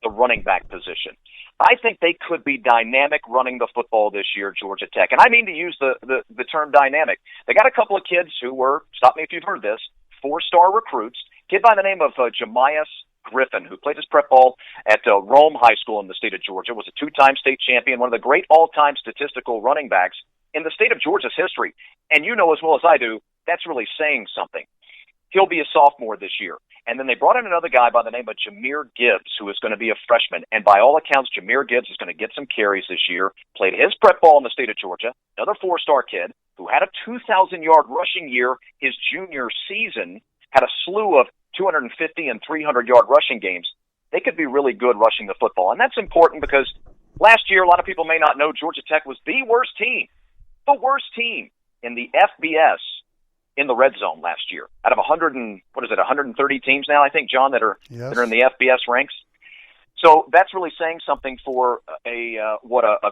the running back position. I think they could be dynamic running the football this year, Georgia Tech. And I mean to use the term dynamic. They got a couple of kids who were, stop me if you've heard this, 4-star recruits. Kid by the name of Jemias Griffin, who played his prep ball at Rome High School in the state of Georgia, was a 2-time state champion, one of the great all-time statistical running backs in the state of Georgia's history. And you know as well as I do, that's really saying something. He'll be a sophomore this year. And then they brought in another guy by the name of Jahmyr Gibbs, who is going to be a freshman. And by all accounts, Jahmyr Gibbs is going to get some carries this year. Played his prep ball in the state of Georgia. Another 4-star kid who had a 2,000-yard rushing year his junior season, had a slew of 250 and 300-yard rushing games. They could be really good rushing the football. And that's important because last year, a lot of people may not know, Georgia Tech was the worst team in the FBS in the red zone last year. Out of 130 teams now, I think, John, that are in the FBS ranks. So that's really saying something for a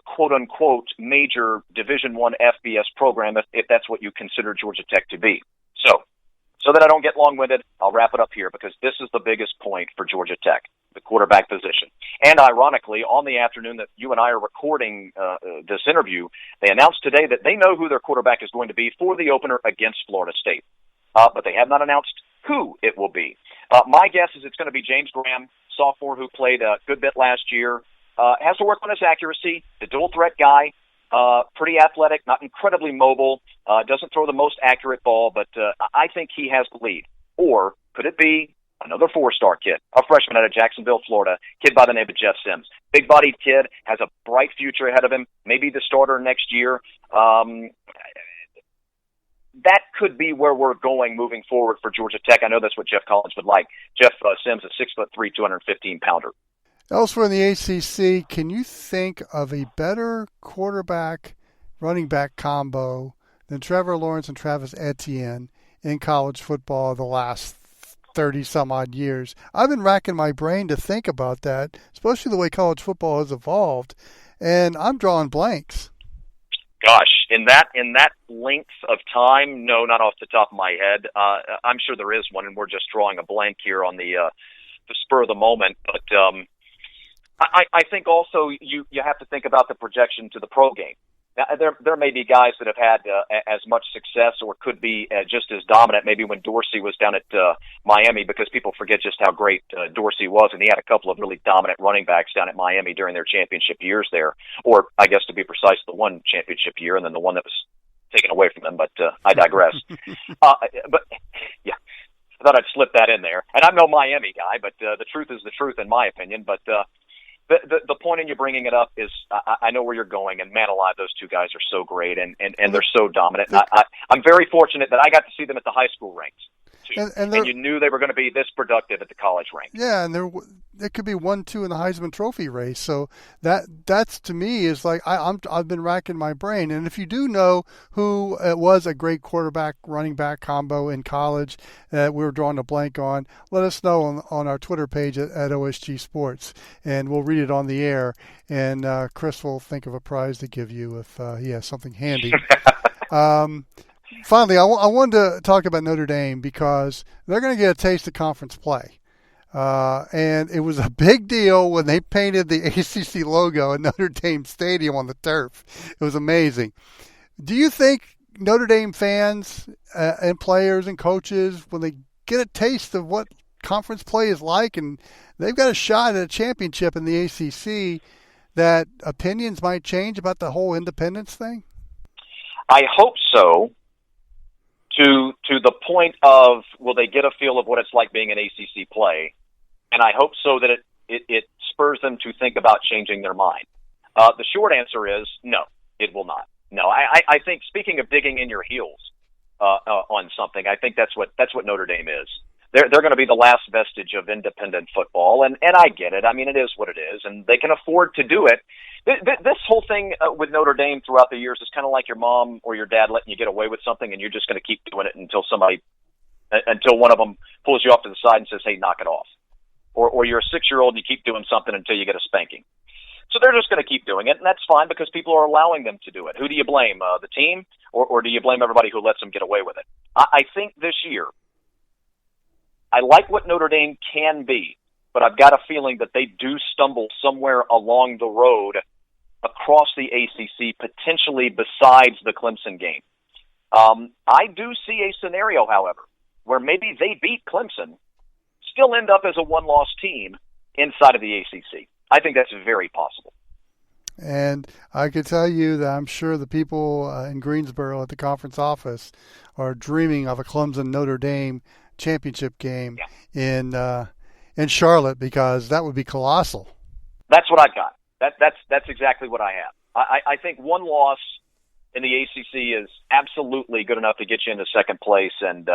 quote unquote major Division I FBS program, if that's what you consider Georgia Tech to be. So that I don't get long-winded, I'll wrap it up here because this is the biggest point for Georgia Tech, the quarterback position. And ironically, on the afternoon that you and I are recording this interview, they announced today that they know who their quarterback is going to be for the opener against Florida State. But they have not announced who it will be. My guess is it's going to be James Graham, sophomore who played a good bit last year. Has to work on his accuracy, the dual-threat guy. Pretty athletic, not incredibly mobile, doesn't throw the most accurate ball, but I think he has the lead. Or could it be another 4-star kid, a freshman out of Jacksonville, Florida, kid by the name of Jeff Sims? Big-bodied kid, has a bright future ahead of him, maybe the starter next year. That could be where we're going moving forward for Georgia Tech. I know that's what Jeff Collins would like. Jeff Sims, a 6'3", 215-pounder. Elsewhere in the ACC, can you think of a better quarterback running back combo than Trevor Lawrence and Travis Etienne in college football the last 30-some-odd years? I've been racking my brain to think about that, especially the way college football has evolved, and I'm drawing blanks. Gosh, in that length of time, no, not off the top of my head. I'm sure there is one, and we're just drawing a blank here on the spur of the moment, but I think also you have to think about the projection to the pro game. Now, there may be guys that have had as much success or could be just as dominant maybe when Dorsey was down at Miami, because people forget just how great Dorsey was, and he had a couple of really dominant running backs down at Miami during their championship years there, or I guess to be precise, the one championship year and then the one that was taken away from them, but I digress. But yeah. I thought I'd slip that in there. And I'm no Miami guy, but the truth is the truth in my opinion. But the point in you bringing it up is I know where you're going, and man alive, those two guys are so great, and they're so dominant. I'm very fortunate that I got to see them at the high school ranks. And you knew they were going to be this productive at the college rank. Yeah, and there could be 1-2 in the Heisman Trophy race. So that's to me is like I've been racking my brain. And if you do know who was a great quarterback running back combo in college that we were drawing a blank on, let us know on our Twitter page at OSG Sports, and we'll read it on the air. And Chris will think of a prize to give you if he has something handy. Finally, I wanted to talk about Notre Dame because they're going to get a taste of conference play. And it was a big deal when they painted the ACC logo at Notre Dame Stadium on the turf. It was amazing. Do you think Notre Dame fans and players and coaches, when they get a taste of what conference play is like and they've got a shot at a championship in the ACC, that opinions might change about the whole independence thing? I hope so. To the point of, will they get a feel of what it's like being an ACC play? And I hope so that it spurs them to think about changing their mind. The short answer is no, it will not. No, I think, speaking of digging in your heels on something, I think that's what Notre Dame is. They're going to be the last vestige of independent football, and I get it. I mean, it is what it is, and they can afford to do it. This whole thing with Notre Dame throughout the years is kind of like your mom or your dad letting you get away with something, and you're just going to keep doing it until one of them pulls you off to the side and says, "Hey, knock it off." Or you're a 6-year-old and you keep doing something until you get a spanking. So they're just going to keep doing it, and that's fine because people are allowing them to do it. Who do you blame? The team, or do you blame everybody who lets them get away with it? I think this year, I like what Notre Dame can be, but I've got a feeling that they do stumble somewhere along the road across the ACC, potentially besides the Clemson game. I do see a scenario, however, where maybe they beat Clemson, still end up as a one-loss team inside of the ACC. I think that's very possible. And I could tell you that I'm sure the people in Greensboro at the conference office are dreaming of a Clemson Notre Dame championship game in Charlotte, because that would be colossal. That's what I've got. That's exactly what I have. I think one loss in the ACC is absolutely good enough to get you into second place and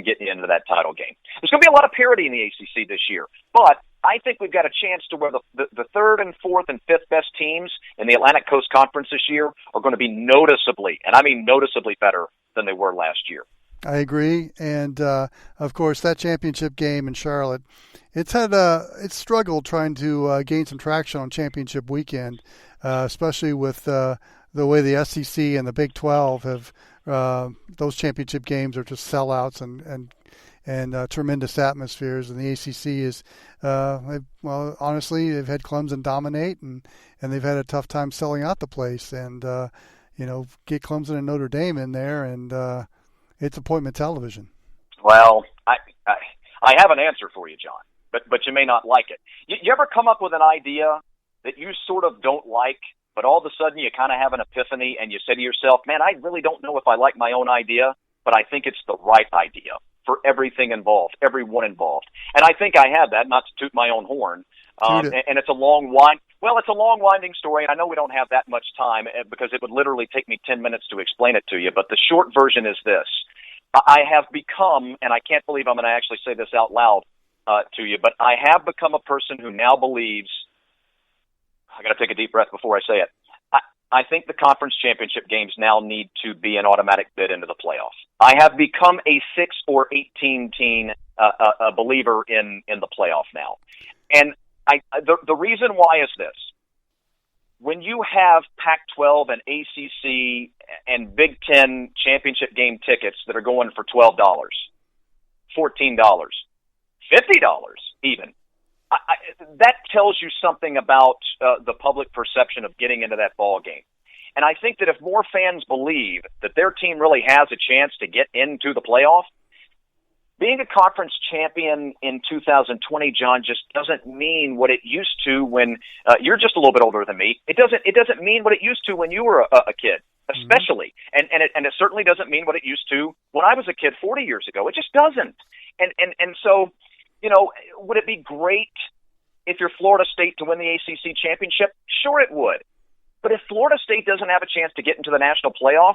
get you into that title game. There's going to be a lot of parity in the ACC this year, but I think we've got a chance to where the third and fourth and fifth best teams in the Atlantic Coast Conference this year are going to be noticeably, and I mean noticeably, better than they were last year. I agree, and of course that championship game in Charlotte, it's struggled trying to gain some traction on championship weekend, especially with the way the SEC and the Big 12 have those championship games are just sellouts and tremendous atmospheres, and the ACC is honestly they've had Clemson dominate and they've had a tough time selling out the place, and get Clemson and Notre Dame in there and. It's appointment television. Well, I have an answer for you, John, but you may not like it. You ever come up with an idea that you sort of don't like, but all of a sudden you kind of have an epiphany and you say to yourself, man, I really don't know if I like my own idea, but I think it's the right idea for everything involved, everyone involved. And I think I have that, not to toot my own horn. And it's a long winding story, and I know we don't have that much time because it would literally take me 10 minutes to explain it to you, but the short version is this. I have become, and I can't believe I'm going to actually say this out loud to you, but I have become a person who now believes, I got to take a deep breath before I say it, I think the conference championship games now need to be an automatic bid into the playoffs. I have become a 6 or 18 team a believer in the playoff now. And the reason why is this. When you have Pac-12 and ACC and Big Ten championship game tickets that are going for $12, $14, $50 even, that tells you something about the public perception of getting into that ball game. And I think that if more fans believe that their team really has a chance to get into the playoff, being a conference champion in 2020, John, just doesn't mean what it used to when you're just a little bit older than me. It doesn't mean what it used to when you were a kid, especially. Mm-hmm. And it certainly doesn't mean what it used to when I was a kid 40 years ago. It just doesn't. And so, would it be great if you're Florida State to win the ACC championship? Sure it would. But if Florida State doesn't have a chance to get into the national playoff,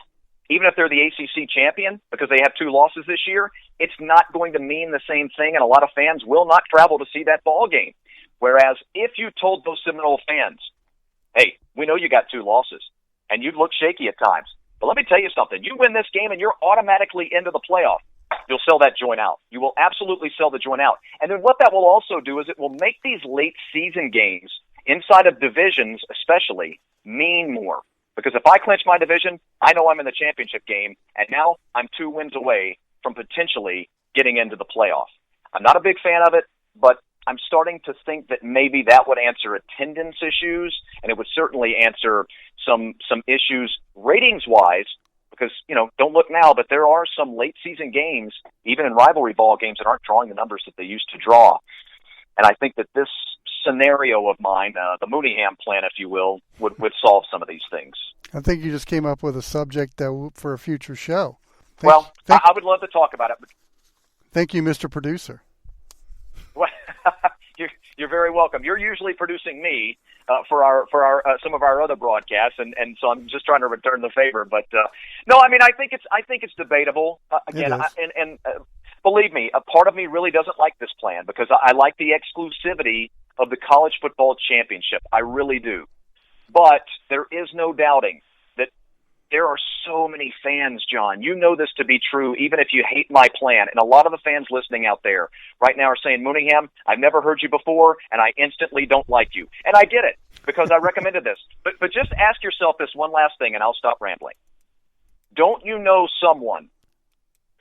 even if they're the ACC champion, because they have 2 losses this year, it's not going to mean the same thing, and a lot of fans will not travel to see that ball game. Whereas if you told those Seminole fans, hey, we know you got 2 losses, and you'd look shaky at times, but let me tell you something. You win this game, and you're automatically into the playoff. You'll sell that joint out. You will absolutely sell the joint out. And then what that will also do is it will make these late season games inside of divisions especially mean more. Because if I clinch my division, I know I'm in the championship game, and now I'm 2 wins away from potentially getting into the playoff. I'm not a big fan of it, but I'm starting to think that maybe that would answer attendance issues, and it would certainly answer some issues ratings-wise, because, don't look now, but there are some late-season games, even in rivalry ball games, that aren't drawing the numbers that they used to draw. And I think that this scenario of mine, the Mooneyham plan, if you will, would solve some of these things. I think you just came up with a subject for a future show. I would love to talk about it. Thank you, Mr. Producer. Well, you're very welcome. You're usually producing me for our some of our other broadcasts, and so I'm just trying to return the favor. But no, I mean I think it's debatable. Again, believe me, a part of me really doesn't like this plan because I like the exclusivity of the college football championship. I really do. But there is no doubting that there are so many fans, John. You know this to be true, even if you hate my plan. And a lot of the fans listening out there right now are saying, Mooneyham, I've never heard you before, and I instantly don't like you. And I get it because I recommended this. But just ask yourself this one last thing, and I'll stop rambling. Don't you know someone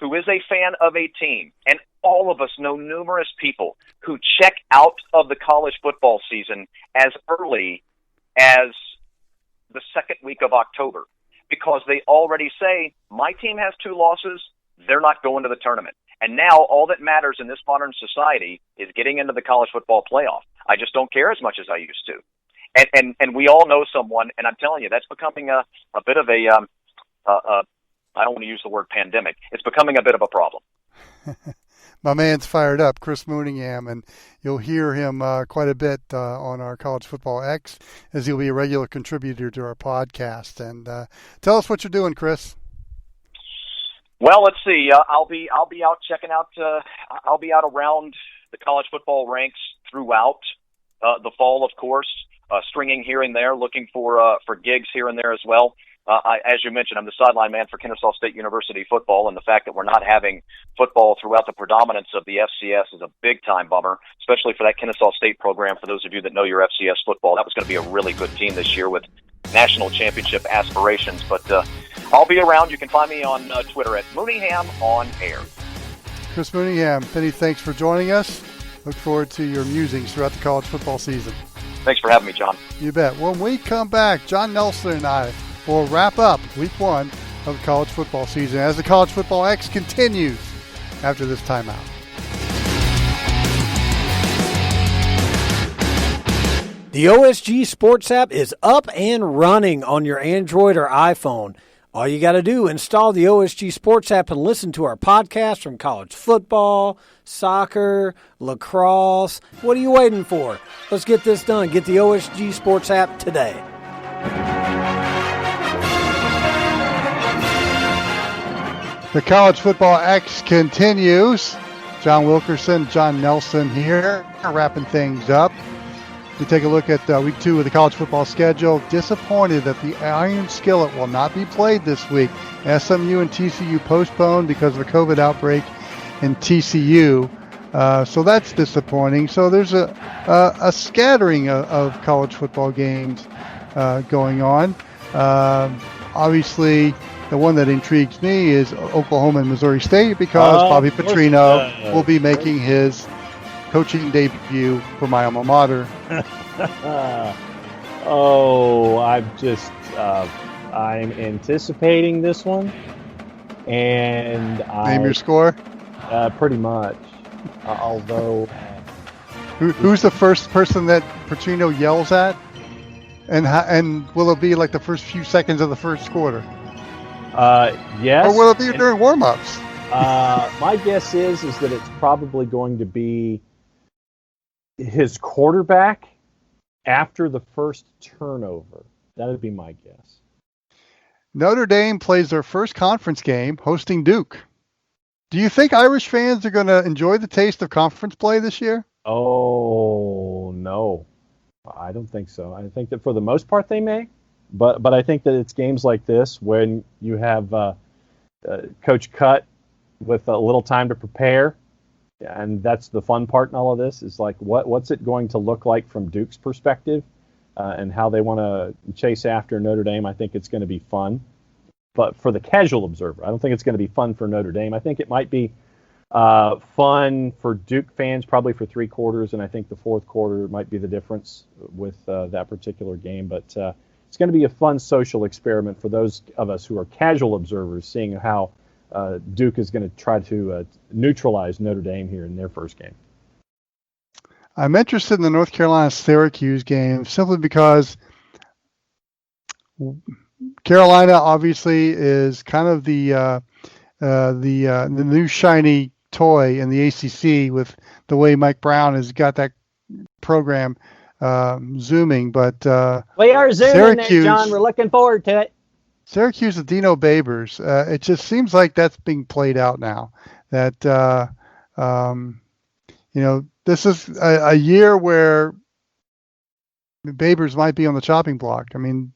who is a fan of a team, and all of us know numerous people who check out of the college football season as early as the second week of October because they already say, my team has 2 losses, they're not going to the tournament. And now all that matters in this modern society is getting into the college football playoff. I just don't care as much as I used to. And we all know someone, and I'm telling you, that's becoming a bit of a I don't want to use the word pandemic. It's becoming a bit of a problem. My man's fired up, Chris Mooneyham, and you'll hear him quite a bit on our College Football X as he'll be a regular contributor to our podcast. And tell us what you're doing, Chris. Well, let's see. I'll be out checking out. I'll be out around the college football ranks throughout the fall, of course, stringing here and there, looking for gigs here and there as well. As you mentioned, I'm the sideline man for Kennesaw State University football, and the fact that we're not having football throughout the predominance of the FCS is a big-time bummer, especially for that Kennesaw State program. For those of you that know your FCS football, that was going to be a really good team this year with national championship aspirations. But I'll be around. You can find me on Twitter at Mooneyham on air. Chris Mooneyham, many thanks for joining us. Look forward to your musings throughout the college football season. Thanks for having me, John. You bet. When we come back, Jon Nelson and I will wrap up week 1 of the college football season as the College Football X continues after this timeout. The OSG Sports app is up and running on your Android or iPhone. All you got to do, install the OSG Sports app and listen to our podcast from college football, soccer, lacrosse. What are you waiting for? Let's get this done. Get the OSG Sports app today. The College Football X continues. John Wilkerson, Jon Nelson here, wrapping things up. We take a look at week 2 of the college football schedule. Disappointed that the Iron Skillet will not be played this week. SMU and TCU postponed because of a COVID outbreak in TCU. So that's disappointing. So there's a scattering of college football games going on. Obviously, the one that intrigues me is Oklahoma and Missouri State because Bobby Petrino will be making his coaching debut for my alma mater. I'm anticipating this one, and name your score. Pretty much. Although, Who's the first person that Petrino yells at? And will it be like the first few seconds of the first quarter? yes. Or will it be during warm-ups? My guess is that it's probably going to be his quarterback after the first turnover. That would be my guess. Notre Dame plays their first conference game hosting Duke. Do you think Irish fans are going to enjoy the taste of conference play this year? Oh, no. I don't think so. I think that for the most part they may, but I think that it's games like this when you have Coach Cut with a little time to prepare, and that's the fun part in all of this is like what's it going to look like from Duke's perspective and how they want to chase after Notre Dame. I think it's going to be fun. But for the casual observer, I don't think it's going to be fun for Notre Dame. I think it might be fun for Duke fans, probably for 3 quarters, and I think the fourth quarter might be the difference with that particular game. But it's going to be a fun social experiment for those of us who are casual observers, seeing how Duke is going to try to neutralize Notre Dame here in their first game. I'm interested in the North Carolina-Syracuse game simply because Carolina obviously is kind of the new shiny toy in the ACC with the way Mike Brown has got that program zooming. But we are zooming Syracuse, there, John. We're looking forward to it. Syracuse with Dino Babers. It just seems like that's being played out now. That this is a year where Babers might be on the chopping block. I mean,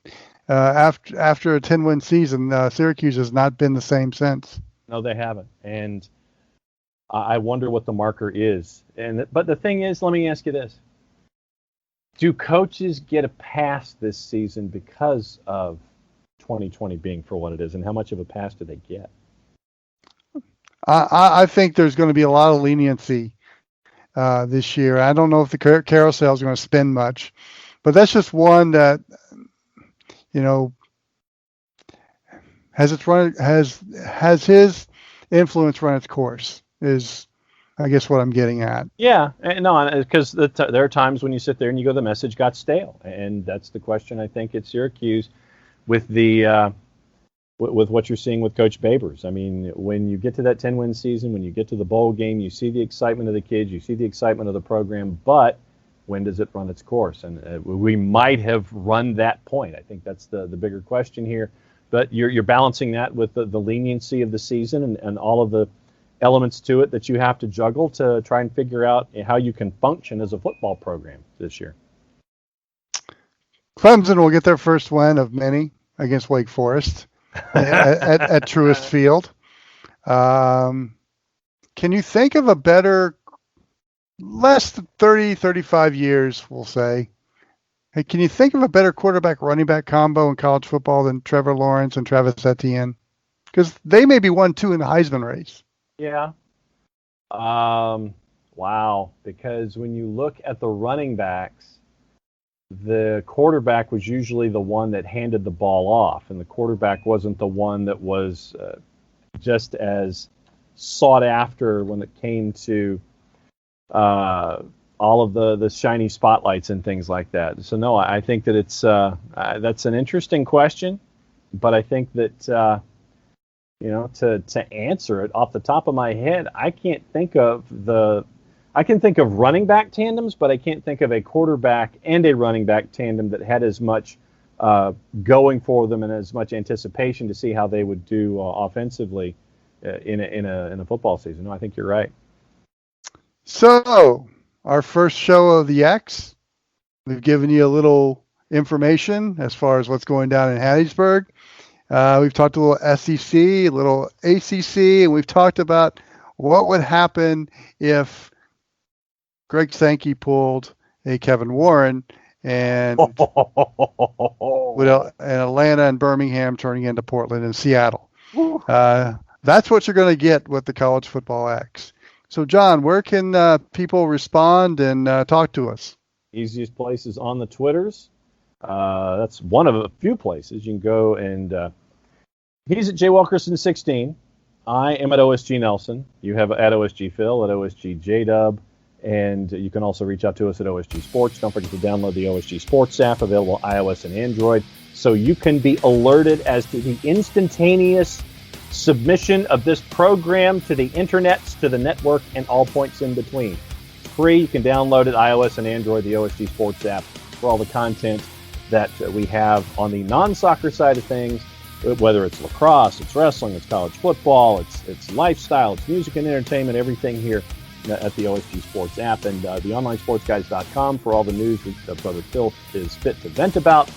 after a 10-win season, Syracuse has not been the same since. No, they haven't. And I wonder what the marker is. But the thing is, let me ask you this. Do coaches get a pass this season because of 2020 being for what it is? And how much of a pass do they get? I think there's going to be a lot of leniency this year. I don't know if the carousel is going to spend much. But that's just one that, has his influence run its course is, I guess, what I'm getting at. Yeah, no, because there are times when you sit there and you go, the message got stale, and that's the question I think at Syracuse with the with what you're seeing with Coach Babers. I mean, when you get to that 10-win season, when you get to the bowl game, you see the excitement of the kids, you see the excitement of the program, but when does it run its course? And we might have run that point. I think that's the bigger question here. But you're balancing that with the leniency of the season and all of the elements to it that you have to juggle to try and figure out how you can function as a football program this year. Clemson will get their first win of many against Wake Forest at Truist Field. Can you think of a better, less than 30, 35 years, we'll say, hey, can you think of a better quarterback-running back combo in college football than Trevor Lawrence and Travis Etienne? Because they may be 1-2 in the Heisman race. Yeah. Wow. Because when you look at the running backs, the quarterback was usually the one that handed the ball off, and the quarterback wasn't the one that was just as sought after when it came to all of the shiny spotlights and things like that. So no, I think that it's that's an interesting question, but I think that to answer it off the top of my head, I can think of running back tandems, but I can't think of a quarterback and a running back tandem that had as much going for them and as much anticipation to see how they would do offensively in a football season. No, I think you're right. So, our first show of the X, we've given you a little information as far as what's going down in Hattiesburg. We've talked a little SEC, a little ACC, and we've talked about what would happen if Greg Sankey pulled a Kevin Warren and with Atlanta and Birmingham turning into Portland and Seattle. That's what you're going to get with the College Football X. So, John, where can people respond and talk to us? Easiest place is on the Twitters. That's one of a few places you can go, and he's at Jay Wilkerson 16 I am at OSG Nelson. You have at OSG Phil, at OSG JDub, and you can also reach out to us at OSG Sports. Don't forget to download the OSG Sports app, available iOS and Android, so you can be alerted as to the instantaneous submission of this program to the internets, to the network, and all points in between. It's free. You can download it, iOS and Android, the OSG Sports app, for all the content that we have on the non-soccer side of things, whether it's lacrosse, it's wrestling, it's college football, it's lifestyle, it's music and entertainment, everything here at the OSG Sports app, and the onlinesportsguys.com for all the news that Brother Phil is fit to vent about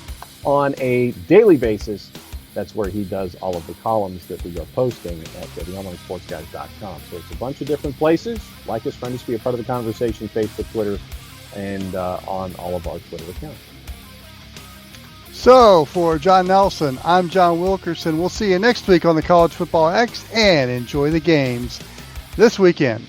on a daily basis. That's where he does all of the columns that we are posting at the onlinesportsguys.com. So it's a bunch of different places. Like us, friend us, be a part of the conversation, Facebook, Twitter, and on all of our Twitter accounts. So for Jon Nelson, I'm John Wilkerson. We'll see you next week on the College Football X, and enjoy the games this weekend.